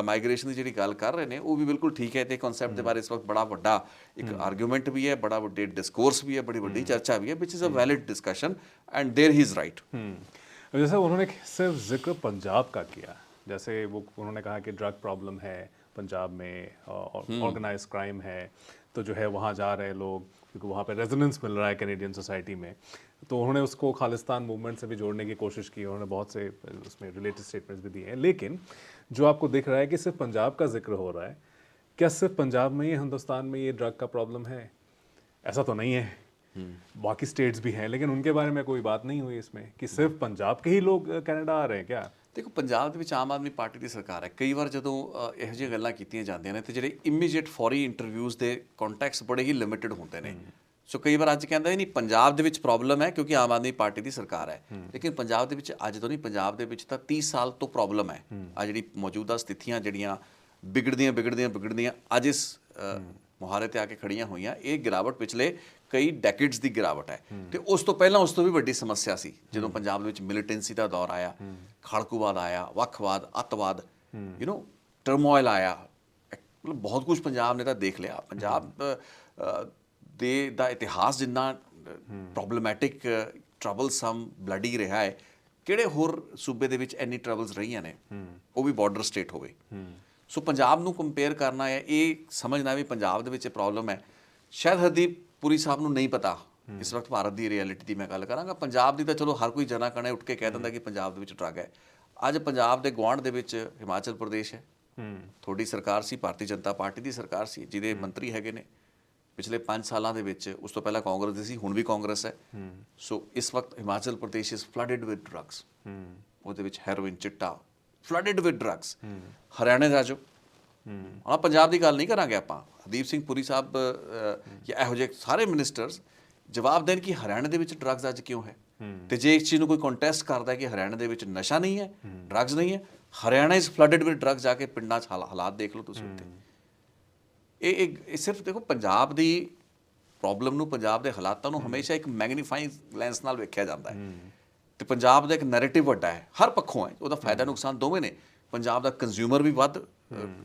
ਮਾਈਗ੍ਰੇਸ਼ਨ ਦੀ ਜਿਹੜੀ ਗੱਲ ਕਰ ਰਹੇ ਨੇ, ਉਹ ਵੀ ਬਿਲਕੁਲ ਠੀਕ ਹੈ। ਤੇ ਕਨਸੈਪਟ ਦੇ ਬਾਰੇ ਇਸ ਵਕਤ ਬੜਾ ਵੱਡਾ ਇੱਕ ਆਰਗੂਮੈਂਟ ਵੀ ਹੈ, ਬੜਾ ਵੱਡੇ डिस्कोर्स भी है, बड़ी बड़ी चर्चा भी है, which is a valid discussion and there he is right. जैसे उन्होंने सिर्फ जिक्र पंजाब का किया, जैसे वो उन्होंने कहा कि ड्रग प्रॉब्लम है पंजाब में, ऑर्गेनाइज क्राइम है, तो जो है वहाँ जा रहे लोग क्योंकि वहाँ पे रेजोनेंस मिल रहा है कैनेडियन सोसाइटी में। तो उन्होंने उसको खालिस्तान मूवमेंट से भी जोड़ने की कोशिश की, उन्होंने बहुत से उसमें रिलेटेड स्टेटमेंट्स भी दिए हैं। लेकिन जो आपको दिख रहा है कि सिर्फ पंजाब का जिक्र हो रहा है, क्या सिर्फ पंजाब में ही हिंदुस्तान में ये ड्रग का प्रॉब्लम है? ऐसा तो नहीं है, बाकी स्टेट्स भी हैं, लेकिन उनके बारे में कोई बात नहीं हुई इसमें कि सिर्फ पंजाब के ही लोग कनाडा आ रहे हैं क्या? देखो, पंजाब ਦੇ ਵਿੱਚ ਆਮ ਆਦਮੀ ਪਾਰਟੀ ਦੀ ਸਰਕਾਰ ਹੈ। ਕਈ ਵਾਰ ਜਦੋਂ ਇਹੋ ਜਿਹੀਆਂ ਗੱਲਾਂ ਕੀਤੀਆਂ ਜਾਂਦੀਆਂ ਨੇ ਤੇ ਜਿਹੜੇ ਇਮੀਡੀਏਟ ਫੌਰੀ ਇੰਟਰਵਿਊਜ਼ ਦੇ ਕੰਟੈਕਸਟ ਬੜੇ ਹੀ ਲਿਮਿਟਡ ਹੁੰਦੇ ਨੇ। ਸੋ ਕਈ ਵਾਰ ਅੱਜ ਕਹਿੰਦਾ ਨਹੀਂ ਪੰਜਾਬ ਦੇ ਵਿੱਚ ਪ੍ਰੋਬਲਮ ਹੈ ਕਿਉਂਕਿ ਆਮ ਆਦਮੀ ਪਾਰਟੀ ਦੀ ਸਰਕਾਰ ਹੈ, ਲੇਕਿਨ ਪੰਜਾਬ ਦੇ ਵਿੱਚ ਅੱਜ ਤੋਂ ਨਹੀਂ, ਪੰਜਾਬ ਦੇ ਵਿੱਚ ਤਾਂ 30 ਸਾਲ ਤੋਂ ਪ੍ਰੋਬਲਮ ਹੈ। ਆ ਜਿਹੜੀ ਮੌਜੂਦਾ ਸਥਿਤੀਆਂ ਜਿਹੜੀਆਂ ਵਿਗੜਦੀਆਂ ਅੱਜ ਇਸ ਮੁਹਾਰੇ ਤੇ ਆ ਕੇ ਖੜੀਆਂ ਹੋਈਆਂ, ਇਹ ਗਿਰਾਵਟ ਪਿਛਲੇ ਕਈ ਡੈਕੇਡਸ ਦੀ ਗਿਰਾਵਟ ਹੈ। ਤੇ ਉਸ ਤੋਂ ਪਹਿਲਾਂ ਉਸ ਤੋਂ ਵੀ ਵੱਡੀ ਸਮੱਸਿਆ ਸੀ ਜਦੋਂ ਪੰਜਾਬ ਦੇ ਵਿੱਚ ਮਿਲੀਟੈਂਸੀ ਦਾ ਦੌਰ ਆਇਆ, ਖਾੜਕੂਵਾਦ ਆਇਆ, ਵੱਖਵਾਦ, ਅੱਤਵਾਦ, ਟਰਮੋਇਲ ਆਇਆ। ਮਤਲਬ ਬਹੁਤ ਕੁਝ ਪੰਜਾਬ ਨੇ ਤਾਂ ਦੇਖ ਲਿਆ। ਪੰਜਾਬ ਦਾ ਇਤਿਹਾਸ ਜਿੰਨਾ ਪ੍ਰੋਬਲਮੈਟਿਕ, ਟਰਬਲਸਮ, ਬਲੱਡੀ ਰਿਹਾ ਹੈ, ਕਿਹੜੇ ਹੋਰ ਸੂਬੇ ਦੇ ਵਿੱਚ ਇੰਨੀ ਟਰਬਲਸ ਰਹੀਆਂ ਨੇ, ਉਹ ਵੀ ਬਾਰਡਰ ਸਟੇਟ ਹੋਵੇ। ਸੋ ਪੰਜਾਬ ਨੂੰ ਕੰਪੇਅਰ ਕਰਨਾ ਹੈ, ਇਹ ਸਮਝਣਾ ਵੀ ਪੰਜਾਬ ਦੇ ਵਿੱਚ ਪ੍ਰੋਬਲਮ ਹੈ, ਸ਼ਾਇਦ ਹਰਦੀਪ ਪੁਰੀ ਸਾਹਿਬ ਨੂੰ ਨਹੀਂ ਪਤਾ। ਇਸ ਵਕਤ ਭਾਰਤ ਦੀ ਰਿਐਲਿਟੀ ਦੀ ਮੈਂ ਗੱਲ ਕਰਾਂਗਾ। ਪੰਜਾਬ ਦੀ ਤਾਂ ਚਲੋ ਹਰ ਕੋਈ ਜਨਾ ਕਣੇ ਉੱਠ ਕੇ ਕਹਿ ਦਿੰਦਾ ਕਿ ਪੰਜਾਬ ਦੇ ਵਿੱਚ ਡਰੱਗ ਹੈ। ਅੱਜ ਪੰਜਾਬ ਦੇ ਗੁਆਂਢ ਦੇ ਵਿੱਚ ਹਿਮਾਚਲ ਪ੍ਰਦੇਸ਼ ਹੈ, ਤੁਹਾਡੀ ਸਰਕਾਰ ਸੀ, ਭਾਰਤੀ ਜਨਤਾ ਪਾਰਟੀ ਦੀ ਸਰਕਾਰ ਸੀ, ਜਿਹਦੇ ਮੰਤਰੀ ਹੈਗੇ ਨੇ ਪਿਛਲੇ 5 ਸਾਲਾਂ ਦੇ ਵਿੱਚ। ਉਸ ਤੋਂ ਪਹਿਲਾਂ ਕਾਂਗਰਸ ਦੀ ਸੀ, ਹੁਣ ਵੀ ਕਾਂਗਰਸ ਹੈ। ਸੋ ਇਸ ਵਕਤ Himachal Pradesh is flooded with drugs. ਉਹਦੇ ਵਿੱਚ ਹੈਰੋਇਨ, ਚਿੱਟਾ, ਫਲੱਡਡ ਵਿਦ ਡਰੱਗਸ। ਹਰਿਆਣੇ ਦਾ ਜੋ ਹੁਣ ਪੰਜਾਬ ਦੀ ਗੱਲ ਨਹੀਂ ਕਰਾਂਗੇ ਆਪਾਂ, ਹਰਦੀਪ ਸਿੰਘ ਪੁਰੀ ਸਾਹਿਬ ਜਾਂ ਇਹੋ ਜਿਹੇ ਸਾਰੇ ਮਿਨਿਸਟਰਸ ਜਵਾਬ ਦੇਣ ਕਿ ਹਰਿਆਣੇ ਦੇ ਵਿੱਚ ਡਰੱਗਸ ਅੱਜ ਕਿਉਂ ਹੈ। ਤੇ ਜੇ ਇਸ ਚੀਜ਼ ਨੂੰ ਕੋਈ ਕੰਟੈਸਟ ਕਰਦਾ ਕਿ ਹਰਿਆਣੇ ਦੇ ਵਿੱਚ ਨਸ਼ਾ ਨਹੀਂ ਹੈ, ਡਰੱਗਸ ਨਹੀਂ ਹੈ, Haryana is flooded with drugs, ਜਾ ਕੇ ਪਿੰਡਾਂ 'ਚ ਹਾਲਾਤ ਦੇਖ ਲਓ ਤੁਸੀਂ ਉੱਥੇ। ਇਹ ਸਿਰਫ ਦੇਖੋ, ਪੰਜਾਬ ਦੀ ਪ੍ਰੋਬਲਮ ਨੂੰ, ਪੰਜਾਬ ਦੇ ਹਾਲਾਤਾਂ ਨੂੰ ਹਮੇਸ਼ਾ ਇੱਕ ਮੈਗਨੀਫਾਈਂਗ ਲੈਂਸ ਨਾਲ ਵੇਖਿਆ ਜਾਂਦਾ ਹੈ। ਤੇ ਪੰਜਾਬ ਦਾ ਇੱਕ ਨੈਰੇਟਿਵ ਵੱਡਾ ਹੈ, ਹਰ ਪੱਖੋਂ ਹੈ, ਉਹਦਾ ਫਾਇਦਾ ਨੁਕਸਾਨ ਦੋਵੇਂ ਨੇ। ਪੰਜਾਬ ਦਾ ਕੰਜ਼ਿਊਮਰ ਵੀ ਵੱਧ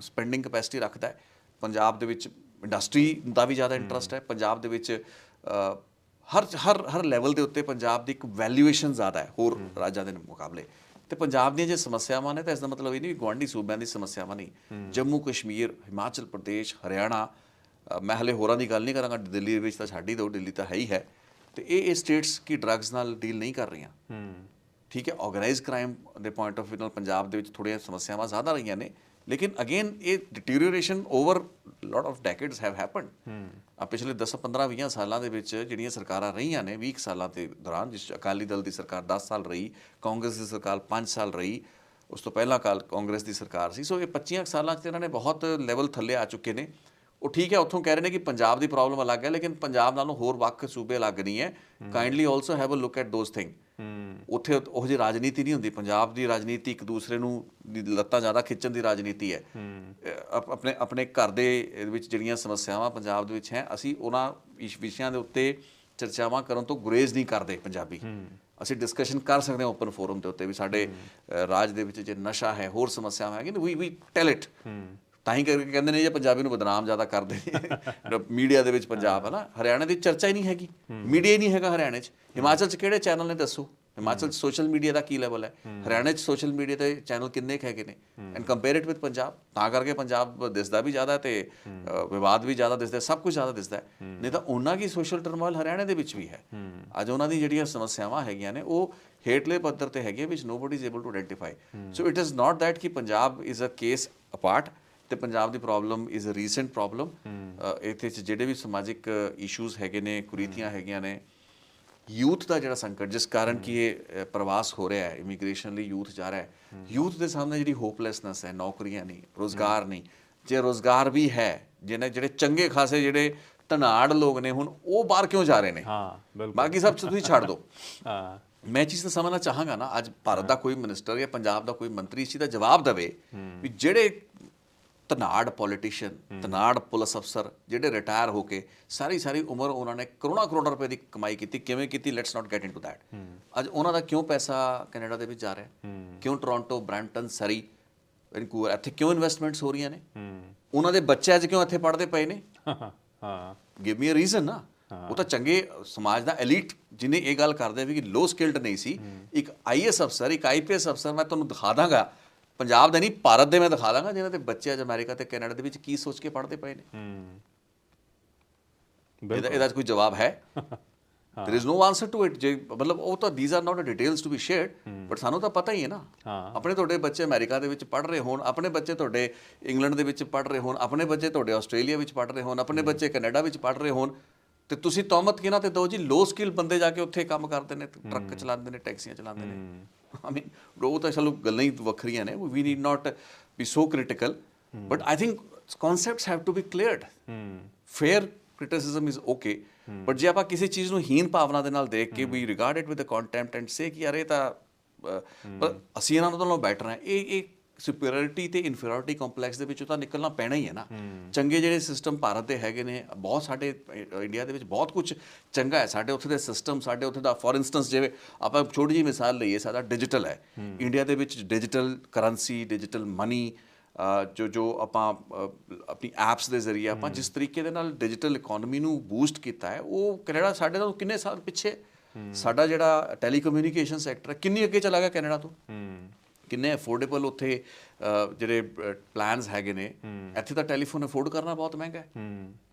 ਸਪੈਂਡਿੰਗ ਕਪੈਸਿਟੀ ਰੱਖਦਾ ਹੈ, ਪੰਜਾਬ ਦੇ ਵਿੱਚ ਇੰਡਸਟਰੀ ਦਾ ਵੀ ਜ਼ਿਆਦਾ ਇੰਟਰਸਟ ਹੈ, ਪੰਜਾਬ ਦੇ ਵਿੱਚ ਹਰ ਲੈਵਲ ਦੇ ਉੱਤੇ ਪੰਜਾਬ ਦੀ ਇੱਕ ਵੈਲਿਊਏਸ਼ਨ ਜ਼ਿਆਦਾ ਹੈ ਹੋਰ ਰਾਜਾਂ ਦੇ ਮੁਕਾਬਲੇ। ਤੇ ਪੰਜਾਬ ਦੀਆਂ ਜੇ ਸਮੱਸਿਆਵਾਂ ਨੇ ਤਾਂ ਇਸ ਦਾ ਮਤਲਬ ਇਹ ਨਹੀਂ ਵੀ ਗੁਆਂਢੀ ਸੂਬਿਆਂ ਦੀ ਸਮੱਸਿਆਵਾਂ ਨਹੀਂ। ਜੰਮੂ ਕਸ਼ਮੀਰ, ਹਿਮਾਚਲ ਪ੍ਰਦੇਸ਼, ਹਰਿਆਣਾ, ਮੈਂ ਹਲੇ ਹੋਰਾਂ ਦੀ ਗੱਲ ਨਹੀਂ ਕਰਾਂਗਾ, ਦਿੱਲੀ ਦੇ ਵਿੱਚ ਤਾਂ ਛੱਡ ਹੀ ਦਿਓ, ਦਿੱਲੀ ਤਾਂ ਹੈ ਹੀ ਹੈ। ਤੇ ਇਹ ਸਟੇਟਸ ਕੀ ਡਰੱਗਸ ਨਾਲ ਡੀਲ ਨਹੀਂ ਕਰ ਰਹੀਆਂ, ਠੀਕ ਹੈ। ਆਰਗੇਨਾਈਜ਼ ਕ੍ਰਾਈਮ ਦੇ ਪੁਆਇੰਟ ਆਫ ਵਿਊ ਨਾਲ ਪੰਜਾਬ ਦੇ ਵਿੱਚ ਥੋੜ੍ਹੀਆਂ ਸਮੱਸਿਆਵਾਂ ਜ਼ਿਆਦਾ ਰਹੀਆਂ ਨੇ, ਲੇਕਿਨ ਅਗੇਨ ਇਹ deterioration over lot of decades have happened. ਆ ਪਿਛਲੇ 10, 15, 20 ਸਾਲਾਂ ਦੇ ਵਿੱਚ ਜਿਹੜੀਆਂ ਸਰਕਾਰਾਂ ਰਹੀਆਂ ਨੇ, 20 ਸਾਲਾਂ ਦੇ ਦੌਰਾਨ, ਜਿਸ ਅਕਾਲੀ ਦਲ ਦੀ ਸਰਕਾਰ 10 ਸਾਲ ਰਹੀ, ਕਾਂਗਰਸ ਦੀ ਸਰਕਾਰ 5 ਸਾਲ ਰਹੀ, ਉਸ ਤੋਂ ਪਹਿਲਾਂ ਕਾਂਗਰਸ ਦੀ ਸਰਕਾਰ ਸੀ। ਸੋ ਇਹ 25 ਸਾਲਾਂ 'ਚ ਇਹਨਾਂ ਨੇ ਬਹੁਤ ਲੈਵਲ ਥੱਲੇ ਆ ਚੁੱਕੇ ਨੇ। ਉਹ ਠੀਕ ਹੈ, ਉੱਥੋਂ ਕਹਿ ਰਹੇ ਨੇ ਕਿ ਪੰਜਾਬ ਦੀ ਪ੍ਰੋਬਲਮ ਅਲੱਗ ਹੈ, ਲੇਕਿਨ ਪੰਜਾਬ ਨਾਲੋਂ ਹੋਰ ਵੱਖ ਸੂਬੇ ਅਲੱਗ ਨਹੀਂ ਹੈ। Kindly also have a look at those thing. ਉੱਥੇ ਉਹੋ ਜਿਹੀ ਰਾਜਨੀਤੀ ਨਹੀਂ ਹੁੰਦੀ। ਪੰਜਾਬ ਦੀ ਰਾਜਨੀਤੀ ਇੱਕ ਦੂਸਰੇ ਨੂੰ ਲੱਤਾਂ ਜ਼ਿਆਦਾ ਖਿੱਚਣ ਦੀ ਰਾਜਨੀਤੀ ਹੈ। ਆਪਣੇ ਆਪਣੇ ਘਰ ਦੇ ਵਿੱਚ ਜਿਹੜੀਆਂ ਸਮੱਸਿਆਵਾਂ ਪੰਜਾਬ ਦੇ ਵਿੱਚ ਹੈ, ਅਸੀਂ ਉਹਨਾਂ ਵਿਸ਼ਿਆਂ ਦੇ ਉੱਤੇ ਚਰਚਾਵਾਂ ਕਰਨ ਤੋਂ ਗੁਰੇਜ਼ ਨਹੀਂ ਕਰਦੇ ਪੰਜਾਬੀ। ਅਸੀਂ ਡਿਸਕਸ਼ਨ ਕਰ ਸਕਦੇ ਹਾਂ ਓਪਨ ਫੋਰਮ ਦੇ ਉੱਤੇ ਵੀ ਸਾਡੇ ਰਾਜ ਦੇ ਵਿੱਚ ਜੇ ਨਸ਼ਾ ਹੈ, ਹੋਰ ਸਮੱਸਿਆਵਾਂ ਹੈਗੀਆਂ, ਵੀ ਟੈਲ ਇਟ। ਤਾਂ ਹੀ ਕਰਕੇ ਕਹਿੰਦੇ ਨੇ ਜੇ ਪੰਜਾਬੀ ਨੂੰ ਬਦਨਾਮ ਜ਼ਿਆਦਾ ਕਰਦੇ ਨੇ ਮੀਡੀਆ ਦੇ ਵਿੱਚ ਪੰਜਾਬ ਹੈ ਨਾ। ਹਰਿਆਣਾ ਦੀ ਚਰਚਾ ਹੀ ਨਹੀਂ ਹੈਗੀ, ਮੀਡੀਆ ਹੀ ਨਹੀਂ ਹੈਗਾ ਹਰਿਆਣੇ 'ਚ। ਹਿਮਾਚਲ 'ਚ ਕਿਹੜੇ ਚੈਨਲ ਨੇ ਦੱਸੋ? ਹਿਮਾਚਲ 'ਚ ਸੋਸ਼ਲ ਮੀਡੀਆ ਦਾ ਕੀ ਲੈਵਲ ਹੈ? ਹਰਿਆਣਾ 'ਚ ਸੋਸ਼ਲ ਮੀਡੀਆ ਦੇ ਚੈਨਲ ਕਿੰਨੇ ਕੁ ਹੈਗੇ ਨੇ? And compare it with Punjab. ਤਾਂ ਕਰਕੇ ਪੰਜਾਬ ਦਿਸਦਾ ਵੀ ਜ਼ਿਆਦਾ ਤੇ ਵਿਵਾਦ ਵੀ ਜ਼ਿਆਦਾ ਦਿਸਦਾ, ਸਭ ਕੁਝ ਜ਼ਿਆਦਾ ਦਿਸਦਾ। ਨਹੀਂ ਤਾਂ ਉਹਨਾਂ ਕੀ ਸੋਸ਼ਲ ਟਰਮੋਇਲ ਹਰਿਆਣੇ ਦੇ ਵਿੱਚ ਵੀ ਹੈ। ਅੱਜ ਉਹਨਾਂ ਦੀ ਜਿਹੜੀਆਂ ਸਮੱਸਿਆਵਾਂ ਹੈਗੀਆਂ ਨੇ ਉਹ ਹੇਠਲੇ ਪੱਧਰ ਤੇ ਹੈਗੀਆਂ, which nobody is able to identify. So it is not that ਕਿ Punjab is a case apart ਤੇ ਪੰਜਾਬ ਦੀ problem is a recent problem. ਇਹਦੇ 'ਚ ਜਿਹੜੇ ਵੀ ਸਮਾਜਿਕ ਇਸ਼ੂਜ਼ ਹੈਗੇ ਨੇ, ਕੁਰੀਤੀਆਂ ਹੈਗੀਆਂ ਨੇ, ਯੂਥ ਦਾ ਜਿਹੜਾ ਸੰਕਟ ਜਿਸ ਕਾਰਨ ਕਿ ਇਹ ਪ੍ਰਵਾਸ ਹੋ ਰਿਹਾ ਹੈ, ਇਮੀਗ੍ਰੇਸ਼ਨ ਲਈ ਯੂਥ ਜਾ ਰਿਹਾ ਹੈ, ਯੂਥ ਦੇ ਸਾਹਮਣੇ ਜਿਹੜੀ ਹੋਪਲੈਸਨੈਸ ਹੈ, ਨੌਕਰੀਆਂ ਨਹੀਂ, ਰੋਜ਼ਗਾਰ ਨਹੀਂ। ਜੇ ਰੋਜ਼ਗਾਰ ਵੀ ਹੈ, ਜਿਹੜੇ ਚੰਗੇ ਖਾਸੇ ਜਿਹੜੇ ਧਨਾੜ ਲੋਕ ਨੇ ਹੁਣ ਉਹ ਬਾਹਰ ਕਿਉਂ ਜਾ ਰਹੇ ਨੇ? ਬਾਕੀ ਸਭ ਤੁਸੀਂ ਛੱਡ ਦਿਓ। ਮੈਂ ਚੀਜ਼ ਤਾਂ ਸਮਝਣਾ ਚਾਹਾਂਗਾ ਨਾ, ਅੱਜ ਭਾਰਤ ਦਾ ਕੋਈ ਮਿਨਿਸਟਰ ਜਾਂ ਪੰਜਾਬ ਦਾ ਕੋਈ ਮੰਤਰੀ ਇਸ ਚੀਜ਼ ਦਾ ਜਵਾਬ ਦੇਵੇ ਵੀ ਜਿਹੜੇ ਧਨਾੜ ਪੋਲੀਟੀਸ਼ੀਅਨ, ਧਨਾੜ ਪੁਲਿਸ ਅਫਸਰ ਜਿਹੜੇ ਰਿਟਾਇਰ ਹੋ ਕੇ ਸਾਰੀ ਉਮਰ ਉਹਨਾਂ ਨੇ ਕਰੋੜਾਂ ਰੁਪਏ ਦੀ ਕਮਾਈ ਕੀਤੀ, ਕਿਵੇਂ ਕੀਤੀ? Let's not get into that. ਅੱਜ ਉਹਨਾਂ ਦਾ ਕਿਉਂ ਪੈਸਾ ਕੈਨੇਡਾ ਦੇ ਵਿੱਚ ਜਾ ਰਿਹਾ? ਕਿਉਂ ਟੋਰਾਂਟੋ, ਬਰੈਂਪਟਨ, ਸਰੀ, ਵੈਨਕੂਵਰ ਇੱਥੇ ਕਿਉਂ ਇਨਵੈਸਟਮੈਂਟਸ ਹੋ ਰਹੀਆਂ ਨੇ? ਉਹਨਾਂ ਦੇ ਬੱਚੇ ਅੱਜ ਕਿਉਂ ਇੱਥੇ ਪੜ੍ਹਦੇ ਪਏ ਨੇ? ਗਿਵ ਮੀ ਅ ਰੀਜ਼ਨ ਨਾ। ਉਹ ਤਾਂ ਚੰਗੇ ਸਮਾਜ ਦਾ ਐਲੀਟ ਜਿਹਨੇ ਇਹ ਗੱਲ ਕਰਦੇ ਵੀ ਕਿ ਲੋ ਸਕਿਲਡ ਨਹੀਂ ਸੀ, ਇੱਕ IAS ਅਫਸਰ, ਇੱਕ IPS ਅਫਸਰ, ਮੈਂ ਤੁਹਾਨੂੰ ਦਿਖਾ ਦਾਂਗਾ ਪੰਜਾਬ ਦੇ ਨਹੀਂ ਭਾਰਤ ਦੇ, ਮੈਂ ਦਿਖਾ ਦਾਂਗਾ ਜਿਹਨਾਂ ਦੇ ਬੱਚੇ ਅੱਜ ਅਮਰੀਕਾ ਤੇ ਕੈਨੇਡਾ ਦੇ ਵਿੱਚ ਕੀ ਸੋਚ ਕੇ ਪੜ੍ਹਦੇ ਪਏ ਨੇ। ਇਹਦਾ ਕੋਈ ਜਵਾਬ ਹੈ? there is no answer to it। ਜੇ ਮਤਲਬ ਉਹ ਤਾਂ these are not the details to be shared, but ਸਾਨੂੰ ਤਾਂ ਪਤਾ ਹੀ ਹੈ ਨਾ। ਆਪਣੇ ਤੁਹਾਡੇ ਬੱਚੇ ਅਮਰੀਕਾ ਦੇ ਵਿੱਚ ਪੜ੍ਹ ਰਹੇ ਹੋਣ, ਆਪਣੇ ਬੱਚੇ ਤੁਹਾਡੇ ਇੰਗਲੈਂਡ ਦੇ ਵਿੱਚ ਪੜ੍ਹ ਰਹੇ ਹੋਣ, ਆਪਣੇ ਬੱਚੇ ਤੁਹਾਡੇ ਆਸਟ੍ਰੇਲੀਆ ਵਿੱਚ ਪੜ੍ਹ ਰਹੇ ਹੋਣ, ਆਪਣੇ ਬੱਚੇ ਕੈਨੇਡਾ ਵਿੱਚ ਪੜ੍ਹ ਰਹੇ ਹੋਣ, ਤੇ ਤੁਸੀਂ ਤੌਮਤ ਕਿਹਨਾਂ ਤੇ ਦਿਓ ਜੀ? ਲੋ ਸਕਿਲ ਬੰਦੇ ਜਾ ਕੇ ਉੱਥੇ ਕੰਮ ਕਰਦੇ ਨੇ, ਟਰੱਕ ਚਲਾਉਂਦੇ ਨੇ, ਟੈਕਸੀਆਂ ਚਲਾਉਂਦੇ ਨੇ। I mean, ਉਹ ਤਾਂ ਚਲੋ ਗੱਲਾਂ ਹੀ ਵੱਖਰੀਆਂ ਨੇ। We need not be so critical, but I think concepts have to be cleared। Fair criticism is okay, but ਜੇ ਆਪਾਂ ਕਿਸੇ ਚੀਜ਼ ਨੂੰ ਹੀਨ ਭਾਵਨਾ ਦੇ ਨਾਲ ਦੇਖ ਕੇ we regard it with the contempt and say ਕਿ ਯਾਰ ਇਹ ਤਾਂ ਅਸੀਂ ਇਹਨਾਂ ਨਾਲੋਂ ਬੈਟਰ ਹਾਂ, ਇਹ ਸੁਪੀਰੀਅਰਿਟੀ ਤੇ ਇਨਫੀਰੀਅਰਿਟੀ ਕੰਪਲੈਕਸ ਦੇ ਵਿੱਚੋਂ ਤਾਂ ਨਿਕਲਣਾ ਪੈਣਾ ਹੀ ਹੈ ਨਾ। ਚੰਗੇ ਜਿਹੜੇ ਸਿਸਟਮ ਭਾਰਤ ਦੇ ਹੈਗੇ ਨੇ, ਬਹੁਤ ਸਾਡੇ ਇੰਡੀਆ ਦੇ ਵਿੱਚ ਬਹੁਤ ਕੁਝ ਚੰਗਾ ਹੈ। ਸਾਡੇ ਉੱਥੇ ਦੇ ਸਿਸਟਮ, ਸਾਡੇ ਉੱਥੇ ਦਾ ਫੋਰ ਇੰਸਟੈਂਸ ਜਿਵੇਂ ਆਪਾਂ ਛੋਟੀ ਜਿਹੀ ਮਿਸਾਲ ਲਈਏ, ਸਾਡਾ ਡਿਜੀਟਲ ਹੈ ਇੰਡੀਆ ਦੇ ਵਿੱਚ। ਡਿਜੀਟਲ ਕਰੰਸੀ, ਡਿਜੀਟਲ ਮਨੀ, ਜੋ ਆਪਾਂ ਆਪਣੀ ਐਪਸ ਦੇ ਜ਼ਰੀਏ ਆਪਾਂ ਜਿਸ ਤਰੀਕੇ ਦੇ ਨਾਲ ਡਿਜੀਟਲ ਇਕੋਨਮੀ ਨੂੰ ਬੂਸਟ ਕੀਤਾ ਹੈ, ਉਹ ਕੈਨੇਡਾ ਸਾਡੇ ਤੋਂ ਕਿੰਨੇ ਸਾਲ ਪਿੱਛੇ। ਸਾਡਾ ਜਿਹੜਾ ਟੈਲੀਕਮਿਊਨੀਕੇਸ਼ਨ ਸੈਕਟਰ ਹੈ ਕਿੰਨੀ ਅੱਗੇ ਚਲਾ ਗਿਆ ਕੈਨੇਡਾ ਤੋਂ। ਕਿੰਨੇ ਅਫੋਰਡੇਬਲ ਉੱਥੇ ਜਿਹੜੇ ਪਲਾਨਸ ਹੈਗੇ ਨੇ। ਇੱਥੇ ਤਾਂ ਟੈਲੀਫੋਨ ਅਫੋਰਡ ਕਰਨਾ ਬਹੁਤ ਮਹਿੰਗਾ ਹੈ।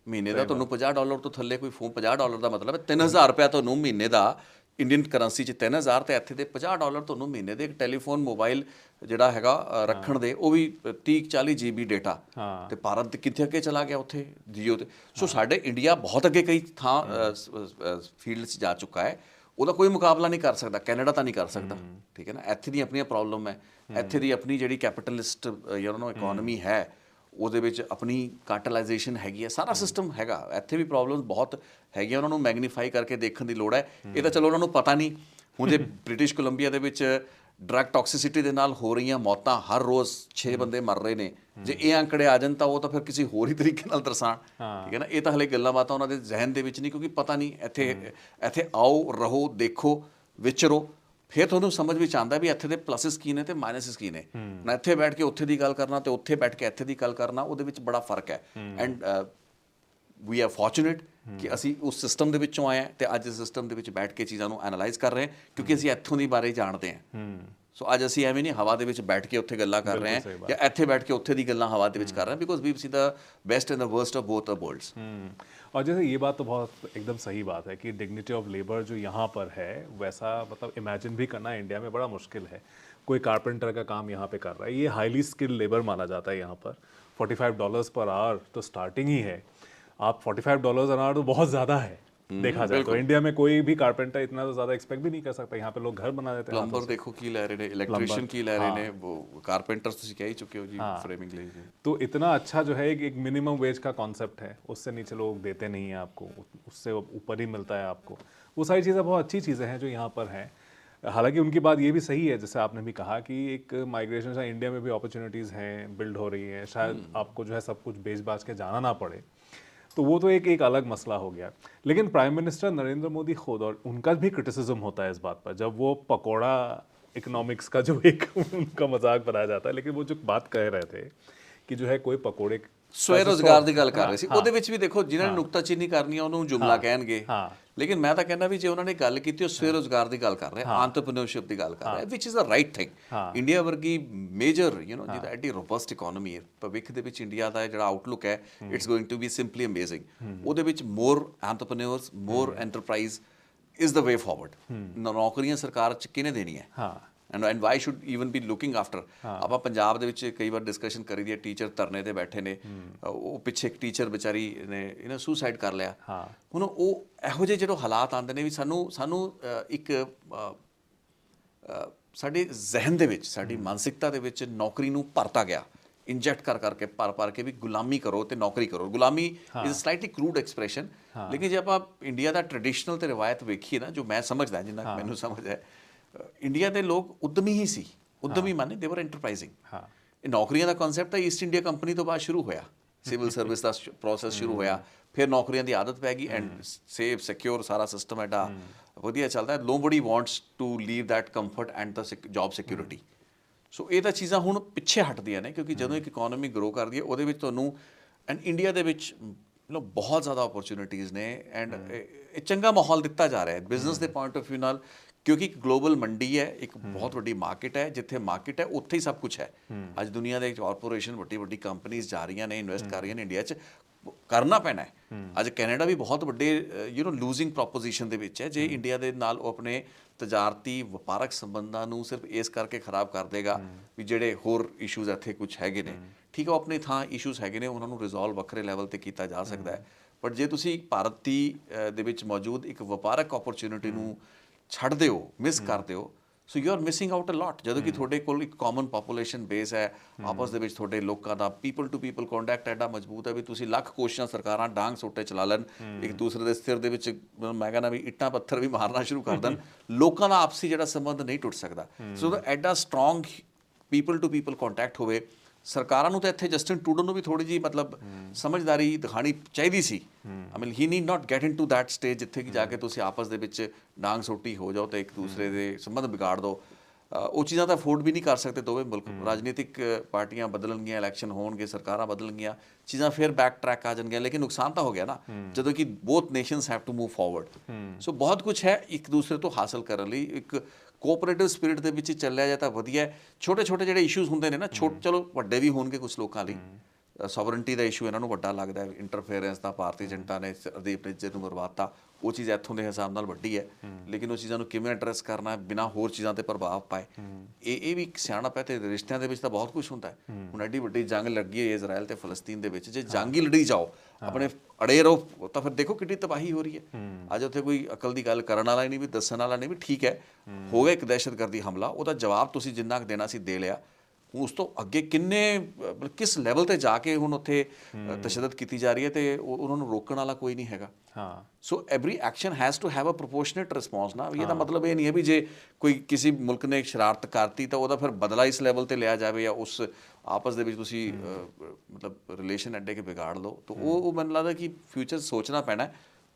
ਮਹੀਨੇ ਦਾ ਤੁਹਾਨੂੰ $50 ਤੋਂ ਥੱਲੇ ਕੋਈ ਫੋਨ, $50 ਦਾ ਮਤਲਬ ਹੈ 3000 ਰੁਪਇਆ ਤੁਹਾਨੂੰ ਮਹੀਨੇ ਦਾ ਇੰਡੀਅਨ ਕਰੰਸੀ 'ਚ 3000, ਤੇ ਇੱਥੇ ਦੇ $50 ਤੁਹਾਨੂੰ ਮਹੀਨੇ ਦੇ ਇੱਕ ਟੈਲੀਫੋਨ ਮੋਬਾਈਲ ਜਿਹੜਾ ਹੈਗਾ ਰੱਖਣ ਦੇ, ਉਹ ਵੀ 30-40 GB ਡੇਟਾ। ਤੇ ਭਾਰਤ ਕਿੱਥੇ ਅੱਗੇ ਚਲਾ ਗਿਆ ਉੱਥੇ ਜੀਓ ਤੇ। ਸੋ ਸਾਡੇ ਇੰਡੀਆ ਬਹੁਤ ਅੱਗੇ ਕਈ ਥਾਂ ਫੀਲਡ 'ਚ ਜਾ ਚੁੱਕਾ ਹੈ। ਉਹਦਾ ਕੋਈ ਮੁਕਾਬਲਾ ਨਹੀਂ ਕਰ ਸਕਦਾ, ਕੈਨੇਡਾ ਤਾਂ ਨਹੀਂ ਕਰ ਸਕਦਾ। ਠੀਕ ਹੈ ਨਾ। ਇੱਥੇ ਦੀ ਆਪਣੀਆਂ ਪ੍ਰੋਬਲਮ ਹੈ, ਇੱਥੇ ਦੀ ਆਪਣੀ ਜਿਹੜੀ ਕੈਪੀਟਲਿਸਟ ਇਕੋਨਮੀ ਹੈ, ਉਹਦੇ ਵਿੱਚ ਆਪਣੀ ਕਾਟਲਾਈਜੇਸ਼ਨ ਹੈਗੀ ਹੈ, ਸਾਰਾ ਸਿਸਟਮ ਹੈਗਾ। ਇੱਥੇ ਵੀ ਪ੍ਰੋਬਲਮਸ ਬਹੁਤ ਹੈਗੀਆਂ, ਉਹਨਾਂ ਨੂੰ ਮੈਗਨੀਫਾਈ ਕਰਕੇ ਦੇਖਣ ਦੀ ਲੋੜ ਹੈ। ਇਹ ਤਾਂ ਚਲੋ ਉਹਨਾਂ ਨੂੰ ਪਤਾ ਨਹੀਂ। ਹੁਣ ਜੇ ਬ੍ਰਿਟਿਸ਼ ਕੋਲੰਬੀਆ ਦੇ ਵਿੱਚ ਡਰੱਗ ਟੌਕਸਿਸਿਟੀ ਦੇ ਨਾਲ ਹੋ ਰਹੀਆਂ ਮੌਤਾਂ, ਹਰ ਰੋਜ਼ 6 ਬੰਦੇ ਮਰ ਰਹੇ ਨੇ, ਜੇ ਇਹ ਅੰਕੜੇ ਆ ਜਾਣ ਤਾਂ ਉਹ ਤਾਂ ਫਿਰ ਕਿਸੇ ਹੋਰ ਹੀ ਤਰੀਕੇ ਨਾਲ ਦਰਸਾਉਣ। ਠੀਕ ਹੈ ਨਾ। ਇਹ ਤਾਂ ਹਲੇ ਗੱਲਾਂ ਬਾਤਾਂ ਉਹਨਾਂ ਦੇ ਜ਼ਿਹਨ ਦੇ ਵਿੱਚ ਨਹੀਂ, ਕਿਉਂਕਿ ਪਤਾ ਨਹੀਂ। ਇੱਥੇ ਆਓ, ਰਹੋ, ਦੇਖੋ, ਵਿਚਰੋ, ਫਿਰ ਤੁਹਾਨੂੰ ਸਮਝ ਵਿੱਚ ਆਉਂਦਾ ਵੀ ਇੱਥੇ ਦੇ ਪਲਸਿਸ ਕੀ ਨੇ ਤੇ ਮਾਈਨਸਿਸ ਕੀ ਨੇ। ਨਾ ਇੱਥੇ ਬੈਠ ਕੇ ਉੱਥੇ ਦੀ ਗੱਲ ਕਰਨਾ ਤੇ ਉੱਥੇ ਬੈਠ ਕੇ ਇੱਥੇ ਦੀ ਗੱਲ ਕਰਨਾ, ਉਹਦੇ ਵਿੱਚ ਬੜਾ ਫਰਕ ਹੈ। ਐਂਡ ਵੀ ਆਰ ਫੋਰਚੂਨੇਟ ਕਿ ਅਸੀਂ ਉਸ ਸਿਸਟਮ ਦੇ ਵਿੱਚੋਂ ਆਏ ਹਾਂ ਤੇ ਅੱਜ ਇਸ ਸਿਸਟਮ ਦੇ ਵਿੱਚ ਬੈਠ ਕੇ ਚੀਜ਼ਾਂ ਨੂੰ ਐਨਾਲਾਈਜ਼ ਕਰ ਰਹੇ ਹਾਂ, ਕਿਉਂਕਿ ਅਸੀਂ ਇੱਥੋਂ ਦੀ ਬਾਰੇ ਜਾਣਦੇ ਹਾਂ। ਸੋ ਅੱਜ ਅਸੀਂ ਐਵੇਂ ਨਹੀਂ ਹਵਾ ਦੇ ਵਿੱਚ ਬੈਠ ਕੇ ਉੱਥੇ ਗੱਲਾਂ ਕਰ ਰਹੇ ਹਾਂ ਜਾਂ ਇੱਥੇ बैठ के ਉੱਥੇ ਦੀ ਗੱਲਾਂ हवा ਦੇ ਵਿੱਚ कर रहे हैं, because we see the best and the worst of both the worlds. और जैसे ये बात तो बहुत एकदम सही बात है कि डिग्निटी ऑफ लेबर जो यहाँ पर है, वैसा मतलब इमेजिन भी करना इंडिया में बड़ा मुश्किल है। कोई कारपेंटर का काम यहाँ पे कर रहा है, ये हाईली स्किल्ड लेबर माना जाता है यहाँ पर। $45 पर आवर तो स्टार्टिंग ही है। आप $45 an आवर तो बहुत ज़्यादा है देखा जाए तो। इंडिया में कोई भी कारपेंटर इतना तो ज़्यादा एक्सपेक्ट भी नहीं कर सकता। यहाँ पे लोग घर बना देते हैं। प्लम्बर देखो की लै रहे ने, इलेक्ट्रिशियन की लै रहे ने, वो कारपेंटर्स तो कह ही चुके हो जी फ्रेमिंग ले। तो इतना अच्छा जो है एक मिनिमम वेज का कॉन्सेप्ट है, उससे नीचे लोग देते नहीं हैं आपको, उससे ऊपर ही मिलता है आपको। वो सारी चीज़ें बहुत अच्छी चीज़ें हैं जो यहाँ पर हैं। हालांकि उनकी बात ये भी सही है, जैसे आपने भी कहा कि एक माइग्रेशन से इंडिया में भी अपॉर्चुनिटीज़ हैं, बिल्ड हो रही हैं, शायद आपको जो है सब कुछ बेच बाच के जाना ना पड़े, तो वो तो एक अलग मसला हो गया। लेकिन प्राइम मिनिस्टर नरेंद्र मोदी खुद, और उनका भी क्रिटिसिज्म होता है इस बात पर, जब वो पकोड़ा इकोनॉमिक्स का जो एक उनका मजाक बनाया जाता है, लेकिन वो जो बात कह रहे थे कि जो है कोई पकोड़े ਸਵੈ ਰੋਜ਼ਗਾਰ ਦੀ ਗੱਲ ਕਰ ਰਹੇ ਸੀ, ਉਹਦੇ ਵਿੱਚ ਵੀ ਦੇਖੋ ਜਿਨ੍ਹਾਂ ਨੇ ਨੁਕਤਾਚੀਨੀ ਕਰਨੀ ਆ ਉਹਨੂੰ ਜੁਮਲਾ ਕਹਿਣਗੇ, ਲੇਕਿਨ ਮੈਂ ਤਾਂ ਕਹਿੰਦਾ ਵੀ ਜੇ ਉਹਨਾਂ ਨੇ ਗੱਲ ਕੀਤੀ ਉਹ ਸਵੈ ਰੋਜ਼ਗਾਰ ਦੀ ਗੱਲ ਕਰ ਰਹੇ, ਐਂਟਰਪ੍ਰੀਨਿਓਰਸ਼ਿਪ ਦੀ ਗੱਲ ਕਰ ਰਹੇ, which is a right thing. India ਵਰਗੀ ਮੇਜਰ ਜਿਹਦਾ ਐਡੀ ਰੋਬਸਟ ਇਕਨੋਮੀ ਹੈ, ਭਵਿੱਖ ਦੇ ਵਿੱਚ ਇੰਡੀਆ ਦਾ ਜਿਹੜਾ ਆਊਟਲੁੱਕ ਹੈ, it's going to be simply amazing. ਉਹਦੇ ਵਿੱਚ more entrepreneurs, more enterprise is the way forward. ਨੌਕਰੀਆਂ ਸਰਕਾਰ ਚ ਕਿਹਨੇ ਦੇਣੀਆਂ and why should even be looking after. ਆਪਾਂ ਪੰਜਾਬ ਦੇ ਵਿੱਚ ਕਈ ਵਾਰ ਡਿਸਕਸ਼ਨ ਕਰੀ ਦੀ ਹੈ, ਟੀਚਰ ਧਰਨੇ ਤੇ ਬੈਠੇ ਨੇ, ਉਹ ਪਿੱਛੇ ਇੱਕ ਟੀਚਰ ਵਿਚਾਰੀ ਨੇ ਸੁਸਾਈਡ ਕਰ ਲਿਆ। ਹੁਣ ਉਹ ਇਹੋ ਜਿਹੇ ਜਦੋਂ ਹਾਲਾਤ ਆਉਂਦੇ ਨੇ ਵੀ ਸਾਨੂੰ ਇੱਕ ਸਾਡੇ ਜ਼ਿਹਨ ਦੇ ਵਿੱਚ, ਸਾਡੀ ਮਾਨਸਿਕਤਾ ਦੇ ਵਿੱਚ ਨੌਕਰੀ ਨੂੰ ਭਰਤਾ ਗਿਆ, ਇੰਜੈਕਟ ਕਰਕੇ ਭਰ ਕੇ ਵੀ ਗੁਲਾਮੀ ਕਰੋ ਤੇ ਨੌਕਰੀ ਕਰੋ। ਗੁਲਾਮੀ ਇਜ਼ ਸਲਾਈਟਲੀ ਕਰੂਡ ਐਕਸਪ੍ਰੈਸ਼ਨ, ਲੇਕਿਨ ਜੇ ਆਪਾਂ ਇੰਡੀਆ ਦਾ ਟ੍ਰੈਡੀਸ਼ਨਲ ਤੇ ਰਿਵਾਇਤ ਵੇਖੀਏ ਨਾ, ਜੋ ਮੈਂ ਸਮਝਦਾ, ਜਿੰਨਾ ਮੈਨੂੰ ਸਮਝ ਹੈ, ਇੰਡੀਆ ਦੇ ਲੋਕ ਉਦਮੀ ਹੀ ਸੀ। ਉਦਮੀ ਮਾਨੇ ਦੇ ਵਰ ਐਂਟਰਪ੍ਰਾਈਜ਼ਿੰਗ। ਇਹ ਨੌਕਰੀਆਂ ਦਾ ਕਨਸੈਪਟ ਤਾਂ ਈਸਟ ਇੰਡੀਆ ਕੰਪਨੀ ਤੋਂ ਬਾਅਦ ਸ਼ੁਰੂ ਹੋਇਆ, ਸਿਵਲ ਸਰਵਿਸ ਦਾ ਪ੍ਰੋਸੈਸ ਸ਼ੁਰੂ ਹੋਇਆ, ਫਿਰ ਨੌਕਰੀਆਂ ਦੀ ਆਦਤ ਪੈ ਗਈ ਐਂਡ ਸੇਫ ਸਿਕਿਉਰ ਸਾਰਾ ਸਿਸਟਮ ਐਡਾ ਵਧੀਆ ਚੱਲਦਾ। Nobody wants to leave that comfort and the job security. So ਇਹ ਤਾਂ ਚੀਜ਼ਾਂ ਹੁਣ ਪਿੱਛੇ ਹਟਦੀਆਂ ਨੇ, ਕਿਉਂਕਿ ਜਦੋਂ ਇੱਕ ਇਕੋਨਮੀ ਗਰੋ ਕਰਦੀ ਹੈ ਉਹਦੇ ਵਿੱਚ ਤੁਹਾਨੂੰ, ਐਂਡ ਇੰਡੀਆ ਦੇ ਵਿੱਚ ਬਹੁਤ ਜ਼ਿਆਦਾ ਓਪਰਚੁਨਿਟੀਜ਼ ਨੇ, ਐਂਡ ਇਹ ਚੰਗਾ ਮਾਹੌਲ ਦਿੱਤਾ ਜਾ ਰਿਹਾ ਹੈ ਬਿਜ਼ਨਸ ਦੇ ਪੁਆਇੰਟ ਆਫ ਵਿਊ ਨਾਲ, ਕਿਉਂਕਿ ਇੱਕ ਗਲੋਬਲ ਮੰਡੀ ਹੈ, ਇੱਕ ਬਹੁਤ ਵੱਡੀ ਮਾਰਕੀਟ ਹੈ। ਜਿੱਥੇ ਮਾਰਕੀਟ ਹੈ ਉੱਥੇ ਹੀ ਸਭ ਕੁਛ ਹੈ। ਅੱਜ ਦੁਨੀਆ ਦੇ ਕਾਰਪੋਰੇਸ਼ਨ, ਵੱਡੀ ਕੰਪਨੀਜ਼ ਜਾ ਰਹੀਆਂ ਨੇ, ਇਨਵੈਸਟ ਕਰ ਰਹੀਆਂ ਨੇ ਇੰਡੀਆ 'ਚ, ਕਰਨਾ ਪੈਣਾ ਹੈ। ਅੱਜ ਕੈਨੇਡਾ ਵੀ ਬਹੁਤ ਵੱਡੇ ਲੂਜ਼ਿੰਗ ਪ੍ਰੋਪੋਜੀਸ਼ਨ ਦੇ ਵਿੱਚ ਹੈ। ਜੇ ਇੰਡੀਆ ਦੇ ਨਾਲ ਉਹ ਆਪਣੇ ਤਜਾਰਤੀ ਵਪਾਰਕ ਸੰਬੰਧਾਂ ਨੂੰ ਸਿਰਫ ਇਸ ਕਰਕੇ ਖਰਾਬ ਕਰ ਦੇਗਾ ਵੀ ਜਿਹੜੇ ਹੋਰ ਇਸ਼ੂਜ਼ ਇੱਥੇ ਕੁਛ ਹੈਗੇ ਨੇ, ਠੀਕ ਹੈ, ਉਹ ਆਪਣੀ ਥਾਂ ਇਸ਼ੂਜ਼ ਹੈਗੇ ਨੇ, ਉਹਨਾਂ ਨੂੰ ਰਿਜ਼ੋਲਵ ਵੱਖਰੇ ਲੈਵਲ 'ਤੇ ਕੀਤਾ ਜਾ ਸਕਦਾ ਹੈ। ਬਟ ਜੇ ਤੁਸੀਂ ਭਾਰਤ ਦੇ ਵਿੱਚ ਮੌਜੂਦ ਇੱਕ ਵਪਾਰਕ ਓਪਰਚੁਨਿਟੀ ਨੂੰ ਛੱਡਦੇ ਹੋ, ਮਿਸ ਕਰਦੇ ਹੋ, so you are missing out a lot. ਜਦੋਂ ਕਿ ਤੁਹਾਡੇ ਕੋਲ ਇੱਕ ਕਾਮਨ ਪਾਪੂਲੇਸ਼ਨ ਬੇਸ ਹੈ, ਆਪਸ ਦੇ ਵਿੱਚ ਤੁਹਾਡੇ ਲੋਕਾਂ ਦਾ ਪੀਪਲ ਟੂ ਪੀਪਲ ਕੰਟੈਕਟ ਐਡਾ ਮਜ਼ਬੂਤ ਹੈ ਵੀ ਤੁਸੀਂ ਲੱਖ ਕੋਸ਼ਿਸ਼ਾਂ ਸਰਕਾਰਾਂ ਡਾਂਗ ਸੋਟੇ ਚਲਾ ਲੈਣ, ਇੱਕ ਦੂਸਰੇ ਦੇ ਸਿਰ ਦੇ ਵਿੱਚ ਮੈਂ ਕਹਿੰਦਾ ਵੀ ਇੱਟਾਂ ਪੱਥਰ ਵੀ ਮਾਰਨਾ ਸ਼ੁਰੂ ਕਰ ਦੇਣ, ਲੋਕਾਂ ਦਾ ਆਪਸੀ ਜਿਹੜਾ ਸੰਬੰਧ ਨਹੀਂ ਟੁੱਟ ਸਕਦਾ। ਸੋ ਐਡਾ strong people to people contact ਹੋਵੇ। ਸਰਕਾਰਾਂ ਨੂੰ ਤਾਂ ਇੱਥੇ ਜਸਟਿਨ ਟਰੂਡੋ ਨੂੰ ਵੀ ਥੋੜ੍ਹੀ ਜਿਹੀ ਮਤਲਬ ਸਮਝਦਾਰੀ ਦਿਖਾਣੀ ਚਾਹੀਦੀ ਸੀ। I mean he need not get into that stage ਜਿੱਥੇ ਕਿ ਜਾ ਕੇ ਤੁਸੀਂ ਆਪਸ ਦੇ ਵਿੱਚ ਡਾਂਗ ਸੋਟੀ ਹੋ ਜਾਓ ਤੇ ਇੱਕ ਦੂਸਰੇ ਦੇ ਸੰਬੰਧ ਵਿਗਾੜ ਦਿਓ। ਉਹ ਚੀਜ਼ਾਂ ਤਾਂ ਅਫੋਰਡ ਵੀ ਨਹੀਂ ਕਰ ਸਕਦੇ ਦੋਵੇਂ ਮੁਲਕ। ਰਾਜਨੀਤਿਕ ਪਾਰਟੀਆਂ ਬਦਲਣਗੀਆਂ, ਇਲੈਕਸ਼ਨ ਹੋਣਗੇ, ਸਰਕਾਰਾਂ ਬਦਲਣਗੀਆਂ, ਚੀਜ਼ਾਂ ਫਿਰ ਬੈਕ ਟਰੈਕ ਆ ਜਾਣਗੀਆਂ, ਲੇਕਿਨ ਨੁਕਸਾਨ ਤਾਂ ਹੋ ਗਿਆ ਨਾ, ਜਦੋਂ ਕਿ both nations have to move forward. So ਬਹੁਤ ਕੁਛ ਹੈ ਇੱਕ ਦੂਸਰੇ ਤੋਂ ਹਾਸਲ ਕਰਨ ਲਈ। ਇੱਕ ਕੋਆਪਰੇਟਿਵ ਸਪਿਰਿਟ ਦੇ ਵਿੱਚ ਚੱਲਿਆ ਜਾਏ ਤਾਂ ਵਧੀਆ। ਛੋਟੇ ਛੋਟੇ ਜਿਹੜੇ ਇਸ਼ੂਜ਼ ਹੁੰਦੇ ਨੇ ਨਾ, ਚਲੋ ਵੱਡੇ ਵੀ ਹੋਣਗੇ ਕੁਛ ਲੋਕਾਂ ਲਈ, ਸੋਵਰਨਟੀ ਦਾ ਇਸ਼ੂ ਇਹਨਾਂ ਨੂੰ ਵੱਡਾ ਲੱਗਦਾ, ਇੰਟਰਫੇਰੈਂਸ ਦਾ ਭਾਰਤੀ ਜਨਤਾ ਨੇ ਹਰਦੀਪ ਨੇ ਨੂੰ ਮਰਵਾਤਾ, ਉਹ ਚੀਜ਼ ਇੱਥੋਂ ਦੇ ਹਿਸਾਬ ਨਾਲ ਵੱਡੀ ਹੈ, ਲੇਕਿਨ ਉਹ ਚੀਜ਼ਾਂ ਨੂੰ ਕਿਵੇਂ ਐਡਰੈਸ ਕਰਨਾ ਬਿਨਾਂ ਹੋਰ ਚੀਜ਼ਾਂ 'ਤੇ ਪ੍ਰਭਾਵ ਪਾਏ, ਇਹ ਵੀ ਇੱਕ ਸਿਆਣਪ ਹੈ। ਅਤੇ ਰਿਸ਼ਤਿਆਂ ਦੇ ਵਿੱਚ ਤਾਂ ਬਹੁਤ ਕੁਛ ਹੁੰਦਾ ਹੈ। ਹੁਣ ਐਡੀ ਵੱਡੀ ਜੰਗ ਲੱਗੀ ਹੋਈ ਹੈ ਇਜ਼ਰਾਈਲ ਅਤੇ ਫਲਸਤੀਨ ਦੇ ਵਿੱਚ, ਜੇ ਜੰਗ ਹੀ ਲੜੀ ਜਾਓ, ਆਪਣੇ ਅੜੇ ਰਹੋ, ਤਾਂ ਫਿਰ ਦੇਖੋ ਕਿੰਨੀ ਤਬਾਹੀ ਹੋ ਰਹੀ ਹੈ। ਅੱਜ ਉੱਥੇ ਕੋਈ ਅਕਲ ਦੀ ਗੱਲ ਕਰਨ ਵਾਲਾ ਨਹੀਂ, ਵੀ ਦੱਸਣ ਵਾਲਾ ਨਹੀਂ, ਵੀ ਠੀਕ ਹੈ ਹੋ ਗਿਆ ਇੱਕ ਦਹਿਸ਼ਤਗਰਦੀ ਹਮਲਾ, ਉਹਦਾ ਜਵਾਬ ਤੁਸੀਂ ਜਿੰਨਾ ਕੁ ਦੇਣਾ ਸੀ ਦੇ ਲਿਆ। ਉਸ ਤੋਂ ਅੱਗੇ ਕਿੰਨੇ ਕਿਸ ਲੈਵਲ 'ਤੇ ਜਾ ਕੇ ਹੁਣ ਉੱਥੇ ਤਸ਼ੱਦਦ ਕੀਤੀ ਜਾ ਰਹੀ ਹੈ ਅਤੇ ਉਹਨਾਂ ਨੂੰ ਰੋਕਣ ਵਾਲਾ ਕੋਈ ਨਹੀਂ ਹੈਗਾ। So every action has to have a proportionate response ਨਾ। ਇਹਦਾ ਮਤਲਬ ਇਹ ਨਹੀਂ ਹੈ ਵੀ ਜੇ ਕੋਈ ਕਿਸੇ ਮੁਲਕ ਨੇ ਸ਼ਰਾਰਤ ਕਰਤੀ ਤਾਂ ਉਹਦਾ ਫਿਰ ਬਦਲਾ ਇਸ ਲੈਵਲ 'ਤੇ ਲਿਆ ਜਾਵੇ, ਜਾਂ ਉਸ ਆਪਸ ਦੇ ਵਿੱਚ ਤੁਸੀਂ ਮਤਲਬ ਰਿਲੇਸ਼ਨ ਐਡੇ ਕੇ ਵਿਗਾੜ ਲਓ। ਤਾਂ ਉਹ ਮੈਨੂੰ ਲੱਗਦਾ ਕਿ ਫਿਊਚਰ ਸੋਚਣਾ ਪੈਣਾ।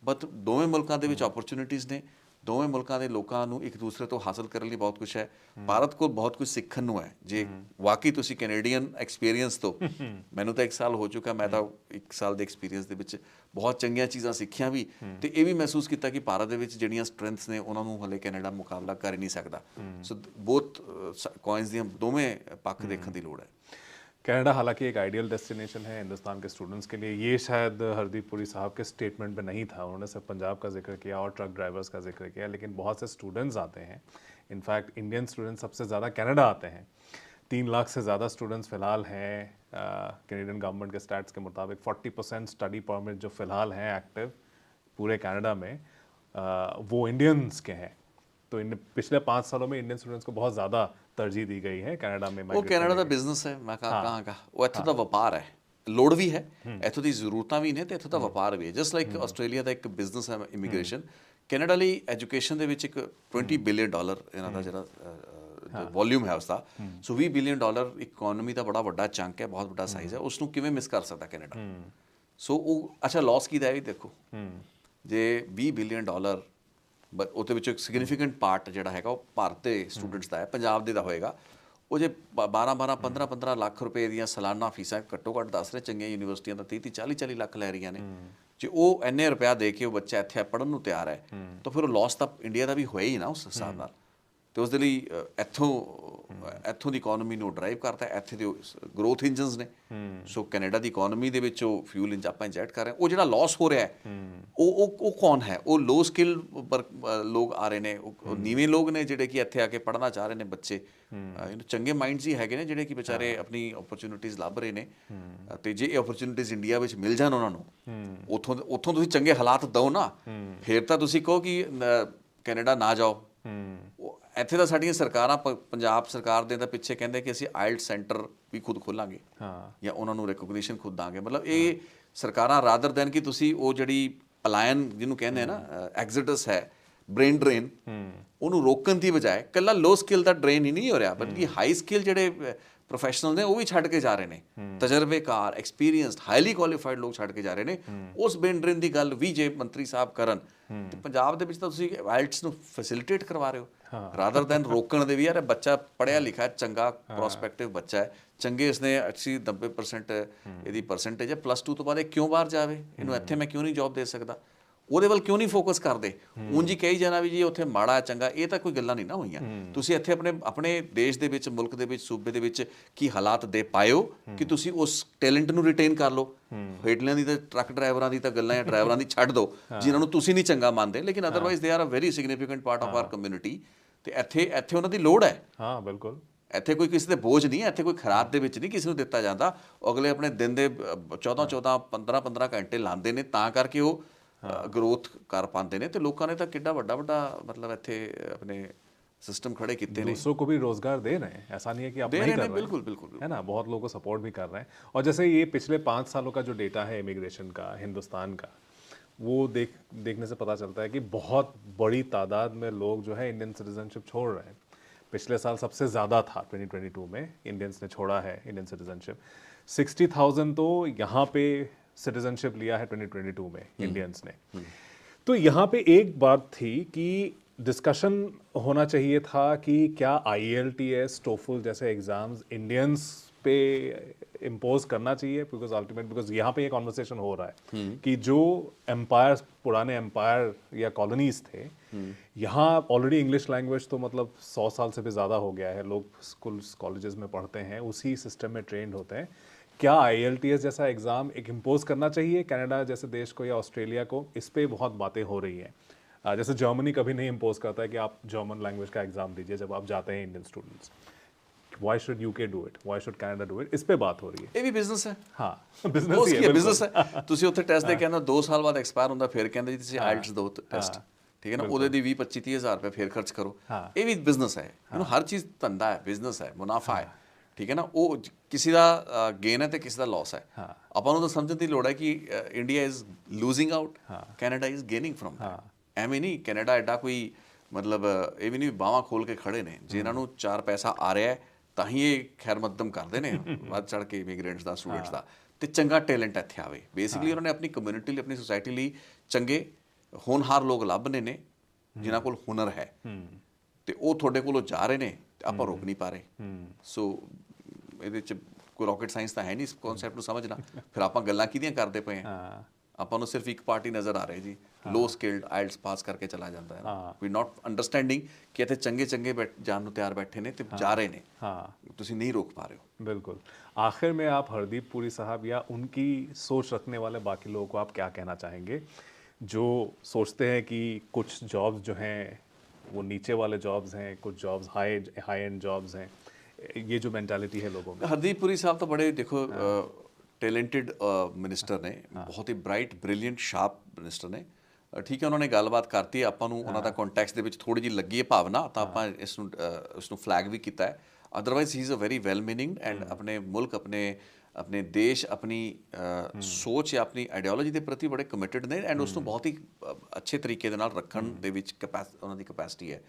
ਬਟ ਦੋਵੇਂ ਮੁਲਕਾਂ ਦੇ ਵਿੱਚ ਓਪਰਚੁਨਿਟੀਜ਼ ਨੇ, ਦੋਵੇਂ ਮੁਲਕਾਂ ਦੇ ਲੋਕਾਂ ਨੂੰ ਇੱਕ ਦੂਸਰੇ ਤੋਂ ਹਾਸਲ ਕਰਨ ਲਈ ਬਹੁਤ ਕੁਛ ਹੈ। ਭਾਰਤ ਕੋਲ ਬਹੁਤ ਕੁਛ ਸਿੱਖਣ ਨੂੰ ਹੈ। ਜੇ ਵਾਕਈ ਤੁਸੀਂ ਕੈਨੇਡੀਅਨ ਐਕਸਪੀਰੀਅੰਸ ਤੋਂ, ਮੈਨੂੰ ਤਾਂ 1 ਸਾਲ ਹੋ ਚੁੱਕਾ, ਮੈਂ ਤਾਂ 1 ਸਾਲ ਦੇ ਐਕਸਪੀਰੀਅੰਸ ਦੇ ਵਿੱਚ ਬਹੁਤ ਚੰਗੀਆਂ ਚੀਜ਼ਾਂ ਸਿੱਖੀਆਂ ਵੀ, ਅਤੇ ਇਹ ਵੀ ਮਹਿਸੂਸ ਕੀਤਾ ਕਿ ਭਾਰਤ ਦੇ ਵਿੱਚ ਜਿਹੜੀਆਂ ਸਟਰੈਂਥਸ ਨੇ ਉਹਨਾਂ ਨੂੰ ਹਲੇ ਕੈਨੇਡਾ ਮੁਕਾਬਲਾ ਕਰ ਹੀ ਨਹੀਂ ਸਕਦਾ। ਸੋ ਬੋਥ ਕॉइन्स ਦੀਆਂ ਦੋਵੇਂ ਪੱਖ ਦੇਖਣ ਦੀ ਲੋੜ है। कनाडा हालांकि एक आइडियल डेस्टिनेशन है हिंदुस्तान के स्टूडेंट्स के लिए। ये शायद हरदीप पुरी साहब के स्टेटमेंट में नहीं था, उन्होंने सिर्फ पंजाब का जिक्र किया और ट्रक ड्राइवर्स का जिक्र किया, लेकिन बहुत से स्टूडेंट्स आते हैं। इनफैक्ट इंडियन स्टूडेंट्स सबसे ज़्यादा कनाडा आते हैं। 3 लाख से ज़्यादा स्टूडेंट्स फ़िलहाल हैं। कैनेडियन गवर्नमेंट के स्टैट्स के मुताबिक 40% स्टडी परमिट जो फ़िलहाल हैं एक्टिव पूरे कनाडा में, वो इंडियंस के हैं। तो इन पिछले 5 सालों में इंडियन स्टूडेंट्स को बहुत ज़्यादा तरजीह दी गई है कनाडा में। ਉਹ ਕੈਨੇਡਾ ਦਾ ਬਿਜ਼ਨਸ ਹੈ, ਮੈਂ ਕਹਾਂ ਉਹ ਇੱਥੋਂ ਦਾ ਵਪਾਰ ਹੈ, ਲੋੜ ਵੀ ਹੈ, ਇੱਥੋਂ ਦੀ ਜ਼ਰੂਰਤਾਂ ਵੀ ਨੇ, ਅਤੇ ਇੱਥੋਂ ਦਾ ਵਪਾਰ ਵੀ ਹੈ। ਜਸਟ ਲਾਈਕ ਆਸਟ੍ਰੇਲੀਆ ਦਾ ਇੱਕ ਬਿਜ਼ਨਸ ਹੈ ਇਮੀਗ੍ਰੇਸ਼ਨ, ਕੈਨੇਡਾ ਲਈ ਐਜੂਕੇਸ਼ਨ ਦੇ ਵਿੱਚ ਇੱਕ $20 ਬਿਲੀਅਨ ਇਹਨਾਂ ਦਾ ਜਿਹੜਾ ਵੋਲਿਊਮ ਹੈ ਉਸਦਾ, ਸੋ $20 ਬਿਲੀਅਨ ਇਕਨੋਮੀ ਦਾ ਬੜਾ ਵੱਡਾ ਚੰਕ ਹੈ, ਬਹੁਤ ਵੱਡਾ ਸਾਈਜ਼ ਹੈ, ਉਸ ਨੂੰ ਕਿਵੇਂ ਮਿਸ ਕਰ ਸਕਦਾ ਕੈਨੇਡਾ। ਸੋ ਉਹ ਅੱਛਾ ਲਾਸ ਕਿਹਦਾ ਹੈ ਵੀ ਦੇਖੋ, ਜੇ $20 ਬਿਲੀਅਨ ਉਹਦੇ ਵਿੱਚੋਂ ਇੱਕ ਸਿਗਨੀਫਿਕੈਂਟ ਪਾਰਟ ਜਿਹੜਾ ਹੈਗਾ ਉਹ ਭਾਰਤ ਦੇ ਸਟੂਡੈਂਟਸ ਦਾ ਹੈ, ਪੰਜਾਬ ਦੇ ਦਾ ਹੋਏਗਾ। ਉਹ ਜੇ 12-12 15-15 ਲੱਖ ਰੁਪਏ ਦੀਆਂ ਸਾਲਾਨਾ ਫੀਸਾਂ ਘੱਟੋ ਘੱਟ ਦੱਸ ਰਹੇ ਚੰਗੀਆਂ ਯੂਨੀਵਰਸਿਟੀਆਂ ਦਾ 30-30 40-40 ਲੱਖ ਲੈ ਰਹੀਆਂ ਨੇ, ਜੇ ਉਹ ਇੰਨੇ ਰੁਪਇਆ ਦੇ ਕੇ ਉਹ ਬੱਚਾ ਇੱਥੇ ਪੜ੍ਹਨ ਨੂੰ ਤਿਆਰ ਹੈ ਤਾਂ ਫਿਰ ਉਹ ਲਾਸ ਤਾਂ ਇੰਡੀਆ ਦਾ ਵੀ ਹੋਇਆ ਹੀ ਨਾ ਉਸ ਹਿਸਾਬ ਨਾਲ। ਤੇ ਉਸ ਦੇ ਲਈ ਇੱਥੋਂ ਦੀ ਇਕੋਨਮੀ ਨੂੰ ਡਰਾਈਵ ਕਰਦਾ, ਇੱਥੇ ਦੇ ਗਰੋਥ ਇੰਜਨਸ ਨੇ। ਸੋ ਕੈਨੇਡਾ ਦੀ ਇਕੋਨਮੀ ਦੇ ਵਿੱਚ ਉਹ ਫਿਊਲ ਇੰਜ ਆਪਾਂ ਇੰਜੈਕਟ ਕਰ ਰਹੇ, ਉਹ ਜਿਹੜਾ ਲਾਸ ਹੋ ਰਿਹਾ ਹੈ ਉਹ ਕੌਣ ਹੈ? ਉਹ ਲੋ ਸਕਿੱਲ ਲੋਕ ਆ ਰਹੇ ਨੇ, ਉਹ ਨੀਵੇਂ ਲੋਕ ਨੇ ਜਿਹੜੇ ਕਿ ਇੱਥੇ ਆ ਕੇ ਪੜ੍ਹਨਾ ਚਾਹ ਰਹੇ ਨੇ ਬੱਚੇ। ਚੰਗੇ ਮਾਈਂਡਸ ਹੀ ਹੈਗੇ ਨੇ ਜਿਹੜੇ ਕਿ ਵਿਚਾਰੇ ਆਪਣੀ ਓਪਰਚੁਨਿਟੀਜ਼ ਲੱਭ ਰਹੇ ਨੇ, ਤੇ ਜੇ ਇਹ ਓਪਰਚੁਨਿਟੀਜ਼ ਇੰਡੀਆ ਵਿੱਚ ਮਿਲ ਜਾਣ ਉਹਨਾਂ ਨੂੰ, ਉੱਥੋਂ ਤੁਸੀਂ ਚੰਗੇ ਹਾਲਾਤ ਦਿਓ ਨਾ, ਫਿਰ ਤਾਂ ਤੁਸੀਂ ਕਹੋ ਕਿ ਕੈਨੇਡਾ ਨਾ ਜਾਓ। ਇੱਥੇ ਤਾਂ ਸਾਡੀਆਂ ਸਰਕਾਰਾਂ, ਪੰਜਾਬ ਸਰਕਾਰ ਦੇ ਤਾਂ ਪਿੱਛੇ ਕਹਿੰਦੇ ਕਿ ਅਸੀਂ ਆਇਲਟ ਸੈਂਟਰ ਵੀ ਖੁਦ ਖੋਲਾਂਗੇ ਜਾਂ ਉਹਨਾਂ ਨੂੰ ਰਿਕੋਗਨੀਸ਼ਨ ਖੁਦ ਦਾਂਗੇ। ਮਤਲਬ ਇਹ ਸਰਕਾਰਾਂ ਰਾਦਰ ਦੈਨ ਕਿ ਤੁਸੀਂ ਉਹ ਜਿਹੜੀ ਪਲਾਇਨ ਜਿਹਨੂੰ ਕਹਿੰਦੇ ਆ ਨਾ ਐਗਜ਼ਿਟਸ ਹੈ, ਬ੍ਰੇਨ ਡਰੇਨ, ਉਹਨੂੰ ਰੋਕਣ ਦੀ ਬਜਾਏ ਇਕੱਲਾ ਲੋ ਸਕਿੱਲ ਦਾ ਡਰੇਨ ਹੀ ਨਹੀਂ ਹੋ ਰਿਹਾ, ਬਲਕਿ ਹਾਈ ਸਕਿੱਲ ਜਿਹੜੇ ਪ੍ਰੋਫੈਸ਼ਨਲ ਨੇ ਉਹ ਵੀ ਛੱਡ ਕੇ ਜਾ ਰਹੇ ਨੇ, ਤਜਰਬੇਕਾਰ ਐਕਸਪੀਰੀਅੰਸਡ ਹਾਈਲੀ ਕੁਆਲੀਫਾਈਡ ਲੋਕ ਛੱਡ ਕੇ ਜਾ ਰਹੇ ਨੇ। ਉਸ ਬ੍ਰੇਨ ਡਰੇਨ ਦੀ ਗੱਲ ਵੀ ਜੇ ਮੰਤਰੀ ਸਾਹਿਬ ਕਰਨ ਤੇ ਪੰਜਾਬ ਦੇ ਵਿੱਚ ਤਾਂ ਤੁਸੀਂ ਆਇਲਟਸ ਨੂੰ ਫੈਸਿਲਿਟੇਟ ਕਰਵਾ ਰਹੇ ਹੋ ਰਾਦਰ ਦੈਨ ਰੋਕਣ ਦੇ ਵੀ। ਯਾਰ ਬੱਚਾ ਪੜ੍ਹਿਆ ਲਿਖਿਆ ਚੰਗਾ ਪ੍ਰੋਸਪੈਕਟਿਵ ਬੱਚਾ ਹੈ, ਚੰਗੇ ਇਸਨੇ 80-90% ਇਹਦੀ ਪਰਸੈਂਟੇਜ ਹੈ, +2 ਤੋਂ ਬਾਅਦ ਇਹ ਕਿਉਂ ਬਾਹਰ ਜਾਵੇ? ਇਹਨੂੰ ਇੱਥੇ ਮੈਂ ਕਿਉਂ ਨਹੀਂ ਜੌਬ ਦੇ ਸਕਦਾ? ਉਹਦੇ ਵੱਲ ਕਿਉਂ ਨਹੀਂ ਫੋਕਸ ਕਰਦੇ? ਉਂਝ ਹੀ ਕਹੀ ਜਾਣਾ ਵੀ ਜੀ ਉੱਥੇ ਮਾੜਾ ਚੰਗਾ, ਇਹ ਤਾਂ ਕੋਈ ਗੱਲਾਂ ਨਹੀਂ ਨਾ ਹੋਈਆਂ। ਤੁਸੀਂ ਇੱਥੇ ਆਪਣੇ ਦੇਸ਼ ਦੇ ਵਿੱਚ, ਮੁਲਕ ਦੇ ਵਿੱਚ, ਸੂਬੇ ਦੇ ਵਿੱਚ ਕੀ ਹਾਲਾਤ ਦੇ ਪਾਇਓ ਕਿ ਤੁਸੀਂ ਉਸ ਟੈਲੈਂਟ ਨੂੰ ਰਿਟੇਨ ਕਰ ਲਓ। ਹੇਠਲਿਆਂ ਦੀ ਤਾਂ ਟਰੱਕ ਡਰਾਈਵਰਾਂ ਦੀ ਤਾਂ ਗੱਲਾਂ ਜਾਂ ਡਰਾਈਵਰਾਂ ਦੀ ਛੱਡ ਦਿਓ ਜਿਨ੍ਹਾਂ ਨੂੰ ਤੁਸੀਂ ਨਹੀਂ ਚੰਗਾ ਮੰਨਦੇ, ਲੇਕਿਨ otherwise they are a very significant part of our community. ਤੇ ਇੱਥੇ ਉਹਨਾਂ ਦੀ ਲੋੜ ਹੈ। ਹਾਂ ਬਿਲਕੁਲ, ਇੱਥੇ ਕੋਈ ਕਿਸੇ ਦੇ ਬੋਝ ਨਹੀਂ ਹੈ, ਇੱਥੇ ਕੋਈ ਖਰਾਬ ਦੇ ਵਿੱਚ ਨਹੀਂ ਕਿਸੇ ਨੂੰ ਦਿੱਤਾ ਜਾਂਦਾ। ਅਗਲੇ ਆਪਣੇ ਦਿਨ ਦੇ 14-14 15-15 ਘੰਟੇ ਲਾਉਂਦੇ ਨੇ, ਤਾਂ ਕਰਕੇ ਉਹ ਗਰੋਥ ਕਰ ਪਾਉਂਦੇ ਨੇ। ਤੇ ਲੋਕਾਂ ਨੇ ਤਾਂ ਕਿੱਡਾ ਵੱਡਾ ਮਤਲਬ ਇੱਥੇ ਆਪਣੇ सिस्टम खड़े कितने ने, दूसरों को भी रोजगार दे रहे हैं, ऐसा नहीं है कि आप नहीं कर रहे हैं, बिल्कुल बिल्कुल है ना, बहुत लोगों को सपोर्ट भी कर रहे हैं। और जैसे ये पिछले 5 सालों का जो डेटा है इमिग्रेशन का हिंदुस्तान का, वो देखने से पता चलता है कि बहुत बड़ी तादाद में लोग जो है इंडियन सिटीजनशिप छोड़ रहे हैं। पिछले साल सबसे ज़्यादा था 2022 में इंडियंस ने छोड़ा है इंडियन सिटीजनशिप। 60,000 तो यहाँ पे सिटीजनशिप लिया है 2022 में इंडियंस ने। तो यहाँ पे एक बात थी कि डिस्कशन होना चाहिए था कि क्या IELTS TOEFL जैसे एग्ज़ाम्स इंडियंस पे इम्पोज करना चाहिए, बिकॉज यहाँ पे ये कॉन्वर्सेशन हो रहा है कि जो एम्पायर, पुराने एम्पायर या कॉलोनीज थे, यहाँ ऑलरेडी इंग्लिश लैंग्वेज तो मतलब 100 साल से भी ज़्यादा हो गया है, लोग स्कूल्स कॉलेजेस में पढ़ते हैं, उसी सिस्टम में ट्रेंड होते हैं। क्या IELTS जैसा एग्ज़ाम एक इम्पोज करना चाहिए कनाडा जैसे देश को या ऑस्ट्रेलिया को? इस पर बहुत बातें हो रही हैं। जैसे जर्मनी कभी नहीं इम्पोज करता है कि आप जर्मन लैंग्वेज का एग्जाम दीजिए जब आप जाते हैं Indian students. Why should UK do it, why should Canada do it? इस पे बात हो रही है। ਇਹ ਵੀ ਬਿਜ਼ਨਸ ਹੈ। ਹਾਂ ਬਿਜ਼ਨਸ ਹੀ ਹੈ, ਬਿਜ਼ਨਸ ਹੈ। ਤੁਸੀਂ ਉੱਥੇ ਟੈਸਟ ਦੇ ਕੇ ਆਉਂਦੇ 2 ਸਾਲ ਬਾਅਦ ਐਕਸਪਾਇਰ ਹੁੰਦਾ, ਫਿਰ ਕਹਿੰਦੇ ਜੀ ਤੁਸੀਂ IELTS ਦਿਓ ਟੈਸਟ, ਠੀਕ ਹੈ ਨਾ, ਉਹਦੇ ਦੀ 20-25-30 ਹਜ਼ਾਰ ਰੁਪਏ ਫਿਰ ਖਰਚ ਕਰੋ। ਇਹ ਵੀ ਬਿਜ਼ਨਸ ਹੈ। ਇਹਨੂੰ ਹਰ ਚੀਜ਼ ਧੰਦਾ ਹੈ, ਬਿਜ਼ਨਸ ਹੈ, ਮੁਨਾਫਾ ਹੈ, ਠੀਕ ਹੈ ਨਾ। ਉਹ ਕਿਸੇ ਦਾ ਗੇਨ ਹੈ ਤੇ ਕਿਸੇ ਦਾ ਲਾਸ ਹੈ। ਆਪਾਂ ਨੂੰ ਤਾਂ ਸਮਝਣ ਦੀ ਲੋੜ ਹੈ ਕਿ India is losing out, Canada is gaining firm. ਐਵੇਂ ਨਹੀਂ, ਕੈਨੇਡਾ ਐਡਾ ਕੋਈ ਮਤਲਬ ਇਹ ਵੀ ਨਹੀਂ ਬਾਹਾਂ ਖੋਲ ਕੇ ਖੜੇ ਨੇ। ਜੇ ਇਹਨਾਂ ਨੂੰ 4 ਪੈਸਾ ਆ ਰਿਹਾ ਤਾਂ ਹੀ ਇਹ ਖੈਰ ਮਕਦਮ ਕਰਦੇ ਨੇ ਵੱਧ ਚੜ ਕੇ ਇਮੀਗ੍ਰੈਂਟਸ ਦਾ, ਸਟੂਡੈਂਟਸ ਦਾ, ਤੇ ਚੰਗਾ ਟੈਲੈਂਟ ਇੱਥੇ ਆਵੇ। ਬੇਸਿਕਲੀ ਉਹਨਾਂ ਨੇ ਆਪਣੀ ਕਮਿਊਨਿਟੀ ਲਈ, ਆਪਣੀ ਸੋਸਾਇਟੀ ਲਈ ਚੰਗੇ ਹੋਣਹਾਰ ਲੋਕ ਲੱਭਣੇ ਨੇ ਜਿਨ੍ਹਾਂ ਕੋਲ ਹੁਨਰ ਹੈ, ਤੇ ਉਹ ਤੁਹਾਡੇ ਕੋਲੋਂ ਜਾ ਰਹੇ ਨੇ ਤੇ ਆਪਾਂ ਰੋਕ ਨਹੀਂ ਪਾ ਰਹੇ। ਸੋ ਇਹਦੇ 'ਚ ਕੋਈ ਰੌਕਟ ਸਾਇੰਸ ਤਾਂ ਹੈ ਨਹੀਂ ਇਸ ਕਨਸੈਪਟ ਨੂੰ ਸਮਝਣਾ। ਫਿਰ ਆਪਾਂ ਗੱਲਾਂ ਕਿਹਦੀਆਂ ਕਰਦੇ ਪਏ ਹਾਂ? ਆਪਾਂ ਨੂੰ ਸਿਰਫ ਇੱਕ ਪਾਰਟੀ ਨਜ਼ਰ ਆ ਰਹੀ ਜੀ, ਲੋ ਸਕਿਲਡ IELTS ਪਾਸ ਕਰਕੇ ਚਲਾ ਜਾਂਦਾ ਹੈ। ਵੀ ਨਾਟ ਅੰਡਰਸਟੈਂਡਿੰਗ ਕਿ ਇੱਥੇ ਚੰਗੇ ਜਾਣ ਨੂੰ ਤਿਆਰ ਬੈਠੇ ਨੇ ਤੇ ਜਾ ਰਹੇ ਨੇ, ਤੁਸੀਂ नहीं रोक पा रहे हो। बिल्कुल। आखिर में आप हरदीप पुरी साहब या उनकी सोच रखने वाले बाकी लोगों को आप क्या कहना चाहेंगे जो सोचते हैं कि कुछ जॉब्स जो हैं वो नीचे वाले जॉब्स हैं, कुछ जॉब्स हाई एंड जॉब्स हैं, ये जो मेंटालिटी है लोगों में? हरदीप पुरी साहब तो बड़े देखो ਟੈਲੈਂਟਡ ਮਿਨਿਸਟਰ ਨੇ, ਬਹੁਤ ਹੀ ਬ੍ਰਾਈਟ ਬ੍ਰਿਲੀਅੰਟ ਸ਼ਾਰਪ ਮਿਨਿਸਟਰ ਨੇ। ਠੀਕ ਹੈ, ਉਹਨਾਂ ਨੇ ਗੱਲਬਾਤ ਕਰਤੀ, ਆਪਾਂ ਨੂੰ ਉਹਨਾਂ ਦਾ ਕੰਟੈਕਸਟ ਦੇ ਵਿੱਚ ਥੋੜ੍ਹੀ ਜਿਹੀ ਲੱਗੀ ਹੈ ਭਾਵਨਾ, ਤਾਂ ਆਪਾਂ ਇਸ ਨੂੰ ਫਲੈਗ ਵੀ ਕੀਤਾ ਹੈ। Otherwise he is a very well meaning and ਆਪਣੇ ਮੁਲਕ, ਆਪਣੇ ਆਪਣੇ ਦੇਸ਼ ਆਪਣੀ ਸੋਚ ਜਾਂ ਆਪਣੀ ਆਈਡੀਓਲੋਜੀ ਦੇ ਪ੍ਰਤੀ ਬੜੇ ਕਮਿਟਡ ਨੇ ਐਂਡ ਉਸ ਨੂੰ ਬਹੁਤ ਹੀ ਅੱਛੇ ਤਰੀਕੇ ਦੇ ਨਾਲ ਰੱਖਣ ਦੇ ਵਿੱਚ ਉਹਨਾਂ ਦੀ ਕੈਪੈਸਿਟੀ ਹੈ।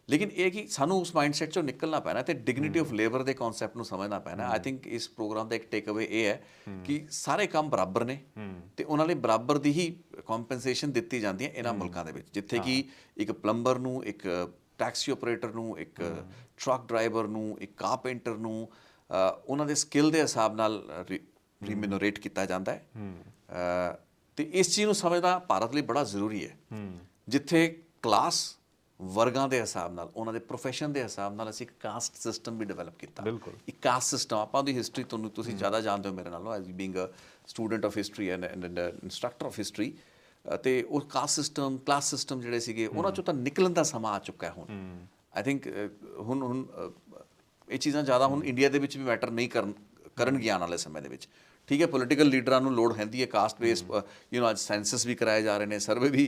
ਲੇਕਿਨ ਇਹ ਕਿ ਸਾਨੂੰ ਉਸ ਮਾਈਂਡਸੈਟ ਚੋਂ ਨਿਕਲਣਾ ਪੈਣਾ ਤੇ ਡਿਗਨਿਟੀ ਆਫ ਲੇਬਰ ਦੇ ਕਨਸੈਪਟ ਨੂੰ ਸਮਝਣਾ ਪੈਣਾ। ਆਈ ਥਿੰਕ ਇਸ ਪ੍ਰੋਗਰਾਮ ਦਾ ਇੱਕ ਟੇਕ ਅਵੇ ਇਹ ਹੈ ਕਿ ਸਾਰੇ ਕੰਮ ਬਰਾਬਰ ਨੇ ਤੇ ਉਹਨਾਂ ਲਈ ਬਰਾਬਰ ਦੀ ਹੀ ਕੰਪਨਸੇਸ਼ਨ ਦਿੱਤੀ ਜਾਂਦੀ ਹੈ ਇਹਨਾਂ ਮੁਲਕਾਂ ਦੇ ਵਿੱਚ, ਜਿੱਥੇ ਕਿ ਇੱਕ ਪਲੰਬਰ ਨੂੰ, ਇੱਕ ਟੈਕਸੀ ਆਪਰੇਟਰ ਨੂੰ, ਇੱਕ ਟਰੱਕ ਡਰਾਈਵਰ ਨੂੰ, ਇੱਕ ਕਾਰਪੈਂਟਰ ਨੂੰ ਉਹਨਾਂ ਦੇ ਸਕਿੱਲ ਦੇ ਹਿਸਾਬ ਨਾਲ ਰੀਮਿਨੋਰੇਟ ਕੀਤਾ ਜਾਂਦਾ ਹੈ। ਤੇ ਇਸ ਚੀਜ਼ ਨੂੰ ਸਮਝਣਾ ਭਾਰਤ ਲਈ ਬੜਾ ਜ਼ਰੂਰੀ ਹੈ, ਜਿੱਥੇ ਕਲਾਸ ਵਰਗਾਂ ਦੇ ਹਿਸਾਬ ਨਾਲ, ਉਹਨਾਂ ਦੇ ਪ੍ਰੋਫੈਸ਼ਨ ਦੇ ਹਿਸਾਬ ਨਾਲ ਅਸੀਂ ਇੱਕ ਕਾਸਟ ਸਿਸਟਮ ਵੀ ਡਿਵੈਲਪ ਕੀਤਾ। ਇੱਕ ਕਾਸਟ ਸਿਸਟਮ, ਆਪਾਂ ਉਹਦੀ ਹਿਸਟਰੀ ਤੁਸੀਂ ਜ਼ਿਆਦਾ ਜਾਣਦੇ ਹੋ ਮੇਰੇ ਨਾਲੋਂ, as being a student of history and instructor of history. ਤੇ ਉਹ ਕਾਸਟ ਸਿਸਟਮ, ਕਲਾਸ ਸਿਸਟਮ ਜਿਹੜੇ ਸੀਗੇ ਉਹਨਾਂ ਚੋਂ ਤਾਂ ਨਿਕਲਣ ਦਾ ਸਮਾਂ ਆ ਚੁੱਕਾ ਹੈ ਹੁਣ। ਆਈ ਥਿੰਕ ਹੁਣ ਇਹ ਚੀਜ਼ਾਂ ਜ਼ਿਆਦਾ ਹੁਣ ਇੰਡੀਆ ਦੇ ਵਿੱਚ ਵੀ ਮੈਟਰ ਨਹੀਂ ਕਰਨਗੀਆਂ ਆਉਣ ਵਾਲੇ ਸਮੇਂ ਦੇ ਵਿੱਚ। ਠੀਕ ਹੈ, ਪੋਲੀਟੀਕਲ ਲੀਡਰਾਂ ਨੂੰ ਲੋੜ ਹੁੰਦੀ ਹੈ ਕਾਸਟ ਬੇਸ, ਅੱਜ ਸੈਂਸਸ ਵੀ ਕਰਾਏ ਜਾ ਰਹੇ ਨੇ, ਸਰਵੇ ਵੀ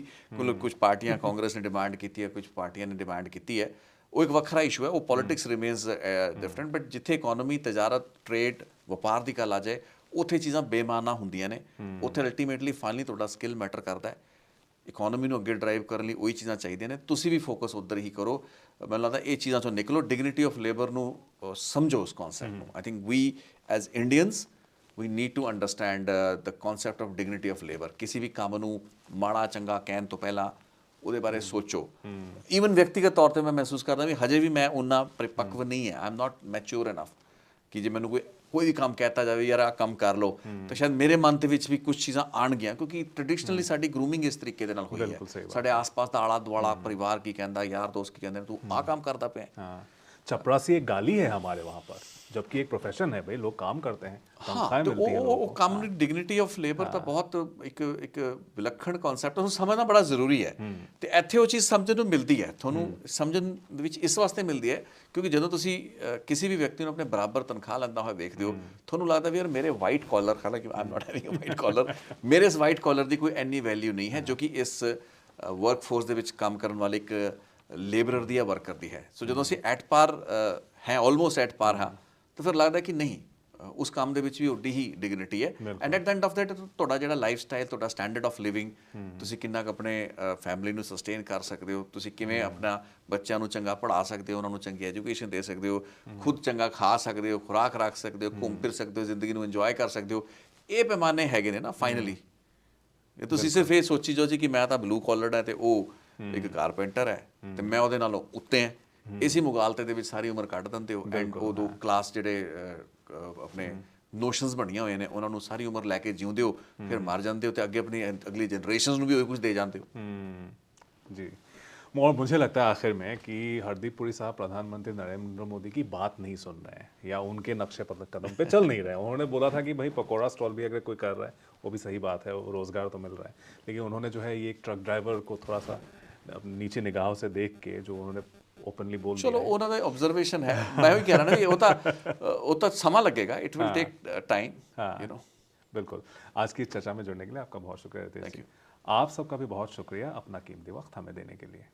ਕੁਝ ਪਾਰਟੀਆਂ, ਕਾਂਗਰਸ ਨੇ ਡਿਮਾਂਡ ਕੀਤੀ ਹੈ, ਕੁਝ ਪਾਰਟੀਆਂ ਨੇ ਡਿਮਾਂਡ ਕੀਤੀ ਹੈ। ਉਹ ਇੱਕ ਵੱਖਰਾ ਇਸ਼ੂ ਹੈ, ਉਹ ਪੋਲੀਟਿਕਸ ਰਿਮੇਨਸ ਡਿਫਰੈਂਟ। ਬਟ ਜਿੱਥੇ ਇਕੋਨੋਮੀ, ਤਜਾਰਤ, ਟ੍ਰੇਡ, ਵਪਾਰ ਦੀ ਗੱਲ ਆ ਜਾਏ, ਉੱਥੇ ਚੀਜ਼ਾਂ ਬੇਮਾਨਾ ਹੁੰਦੀਆਂ ਨੇ। ਉੱਥੇ ਅਲਟੀਮੇਟਲੀ ਫਾਈਨਲੀ ਤੁਹਾਡਾ ਸਕਿੱਲ ਮੈਟਰ ਕਰਦਾ ਹੈ। ਇਕੋਨੋਮੀ ਨੂੰ ਅੱਗੇ ਡਰਾਈਵ ਕਰਨ ਲਈ ਉਹੀ ਚੀਜ਼ਾਂ ਚਾਹੀਦੀਆਂ ਨੇ, ਤੁਸੀਂ ਵੀ ਫੋਕਸ ਉੱਧਰ ਹੀ ਕਰੋ। ਮੈਨੂੰ ਲੱਗਦਾ ਇਹ ਚੀਜ਼ਾਂ ਚੋਂ ਨਿਕਲੋ, ਡਿਗਨਿਟੀ ਆਫ ਲੇਬਰ ਨੂੰ ਸਮਝੋ, ਉਸ ਕਨਸੈਪਟ ਨੂੰ। I think we as Indians we need to understand the concept of dignity of labor। ਕਿਸੇ ਵੀ ਕੰਮ ਨੂੰ ਮਾੜਾ ਚੰਗਾ ਕਹਿਣ ਤੋਂ ਪਹਿਲਾਂ ਉਹਦੇ ਬਾਰੇ ਸੋਚੋ। ਈਵਨ ਵਿਅਕਤੀਗਤ ਤੌਰ ਤੇ ਮੈਂ ਮਹਿਸੂਸ ਕਰਦਾ ਵੀ ਹਜੇ ਵੀ ਮੈਂ ਉਨਾ ਪਰਿਪੱਕਵ ਨਹੀਂ ਹੈ, ਆਈ ਐਮ ਨਾਟ ਮੈਚੁਰ ਇਨਫ ਕਿ ਜੇ ਮੈਨੂੰ ਕੋਈ ਵੀ ਕੰਮ ਕਹਿਤਾ ਜਾਵੇ ਯਾਰ ਆਹ ਕੰਮ ਕਰ ਲਓ, ਤਾਂ ਸ਼ਾਇਦ ਮੇਰੇ ਮਨ ਦੇ ਵਿੱਚ ਵੀ ਕੁਝ ਚੀਜ਼ਾਂ ਆਉਣਗੀਆਂ, ਕਿਉਂਕਿ ਟ੍ਰੈਡੀਸ਼ਨਲੀ ਸਾਡੀ ਗਰੂਮਿੰਗ ਇਸ ਤਰੀਕੇ ਦੇ ਨਾਲ ਹੋਈ ਹੈ। ਸਾਡੇ ਆਸ-ਪਾਸ ਦਾ ਆਲਾ ਦੁਆਲਾ ਪਰਿਵਾਰ ਕੀ ਕਹਿੰਦਾ, ਯਾਰ ਦੋਸਤ ਕੀ ਕਹਿੰਦੇ ਨੇ, ਤੂੰ ਆਹ ਕੰਮ ਕਰਦਾ ਪਿਆ। चपरासी एक गाली है हमारे वहाँ पर, जबकि एक प्रोफेशन है भाई, लोग काम करते हैं, तनख्वाहें मिलती हैं लोगों को। ਕੰਮ ਨੂੰ ਡਿਗਨਿਟੀ ਆਫ ਲੇਬਰ ਤਾਂ ਬਹੁਤ ਇੱਕ ਵਿਲੱਖਣ ਕਨਸੈਪਟ, ਉਹਨੂੰ ਸਮਝਣਾ ਬੜਾ ਜ਼ਰੂਰੀ ਹੈ। ਤੇ ਇੱਥੇ ਉਹ ਚੀਜ਼ ਸਮਝਣ ਨੂੰ ਮਿਲਦੀ ਹੈ, ਤੁਹਾਨੂੰ ਸਮਝਣ ਦੇ ਵਿੱਚ ਇਸ ਵਾਸਤੇ ਮਿਲਦੀ ਹੈ ਕਿਉਂਕਿ ਜਦੋਂ ਤੁਸੀਂ ਕਿਸੇ ਵੀ ਵਿਅਕਤੀ ਨੂੰ ਆਪਣੇ ਬਰਾਬਰ ਤਨਖਾਹ ਲੈਂਦਾ ਹੋਇਆ ਵੇਖਦੇ ਹੋ, ਤੁਹਾਨੂੰ ਲੱਗਦਾ ਵੀ ਯਾਰ ਮੇਰੇ ਵਾਈਟ ਕਾਲਰ, ਹਾਲਾਂਕਿ I am not having a white collar, ਮੇਰੇ ਇਸ ਵਾਈਟ ਕਾਲਰ ਦੀ ਕੋਈ ਇੰਨੀ ਵੈਲਿਊ ਨਹੀਂ ਹੈ ਜੋ ਕਿ ਇਸ ਵਰਕ ਫੋਰਸ ਦੇ ਵਿੱਚ ਕੰਮ ਕਰਨ ਵਾਲੇ ਇੱਕ ਲੇਬਰਰ ਦੀ ਜਾਂ ਵਰਕਰ ਦੀ ਹੈ। ਸੋ ਜਦੋਂ ਅਸੀਂ ਐਟ ਪਾਰ ਹੈ, ਆਲਮੋਸਟ ਐਟ ਪਾਰ ਹਾਂ, ਤਾਂ ਫਿਰ ਲੱਗਦਾ ਕਿ ਨਹੀਂ, ਉਸ ਕੰਮ ਦੇ ਵਿੱਚ ਵੀ ਉੱਡੀ ਹੀ ਡਿਗਨਿਟੀ ਹੈ। And at the end of that ਤੁਹਾਡਾ ਜਿਹੜਾ ਲਾਈਫ ਸਟਾਈਲ, ਤੁਹਾਡਾ ਸਟੈਂਡਰਡ ਆਫ ਲਿਵਿੰਗ, ਤੁਸੀਂ ਕਿੰਨਾ ਕੁ ਆਪਣੇ ਫੈਮਿਲੀ ਨੂੰ ਸਸਟੇਨ ਕਰ ਸਕਦੇ ਹੋ, ਤੁਸੀਂ ਕਿਵੇਂ ਆਪਣਾ ਬੱਚਿਆਂ ਨੂੰ ਚੰਗਾ ਪੜ੍ਹਾ ਸਕਦੇ ਹੋ, ਉਹਨਾਂ ਨੂੰ ਚੰਗੀ ਐਜੂਕੇਸ਼ਨ ਦੇ ਸਕਦੇ ਹੋ, ਖੁਦ ਚੰਗਾ ਖਾ ਸਕਦੇ ਹੋ, ਖੁਰਾਕ ਰੱਖ ਸਕਦੇ ਹੋ, ਘੁੰਮ ਫਿਰ ਸਕਦੇ ਹੋ, ਜ਼ਿੰਦਗੀ ਨੂੰ ਇੰਜੋਏ ਕਰ ਸਕਦੇ ਹੋ, ਇਹ ਪੈਮਾਨੇ ਹੈਗੇ ਨੇ ਨਾ ਫਾਈਨਲੀ। ਤੁਸੀਂ ਸਿਰਫ ਇਹ ਸੋਚੀ ਜਾਓ ਜੀ ਕਿ ਮੈਂ ਤਾਂ ਬਲੂ ਕਾਲਰਡ ਹੈ ਤੇ ਉਹ ਇੱਕ ਕਾਰਪੈਂਟਰ ਹੈ ਤੇ ਮੈਂ ਉਹਦੇ ਨਾਲੋਂ ਉੱਤੇ ਹਾਂ, ਇਸੇ ਮੁਗਾਲਤੇ ਦੇ ਵਿੱਚ ਸਾਰੀ ਉਮਰ ਕੱਢ ਦਿੰਦੇ ਹੋ। ਐਂਡ ਉਹ ਦੋ ਕਲਾਸ ਜਿਹੜੇ ਆਪਣੇ ਨੋਸ਼ਨਸ ਬਣੀਆਂ ਹੋਏ ਨੇ, ਉਹਨਾਂ ਨੂੰ ਸਾਰੀ ਉਮਰ ਲੈ ਕੇ ਜਿਉਂਦੇ ਹੋ, ਫਿਰ ਮਰ ਜਾਂਦੇ ਹੋ ਤੇ ਅੱਗੇ ਆਪਣੀ ਅਗਲੀ जनरेशन ਨੂੰ ਵੀ ਉਹ ਕੁਝ ਦੇ ਜਾਂਦੇ हो। जी, और मुझे लगता है आखिर में कि हरदीप पुरी साहब प्रधानमंत्री नरेंद्र मोदी की बात नहीं सुन रहे हैं या उनके नक्शे कदम पे चल नहीं रहे हैं। उन्होंने बोला था कि भाई पकौड़ा स्टॉल भी अगर कोई कर रहा है वो भी सही बात है, रोज़गार तो मिल रहा है, लेकिन उन्होंने जो है ये एक ट्रक ड्राइवर को थोड़ा सा नीचे निगाहों से देख के जो उन्होंने ओपनली बोल दिया। चलो ਉਹਨਾਂ ਦਾ ਆਬਜ਼ਰਵੇਸ਼ਨ ਹੈ, ਮੈਂ ਵੀ ਕਹਿ ਰਿਹਾ ਨਾ ਕਿ ਉਹ ਤਾਂ ਸਮਾਂ लगेगा, it will take time, you know. बिल्कुल। आज की इस चर्चा में जुड़ने के लिए आपका बहुत शुक्रिया रितेश जी। आप सबका भी बहुत शुक्रिया अपना कीमती वक्त हमें देने के लिए।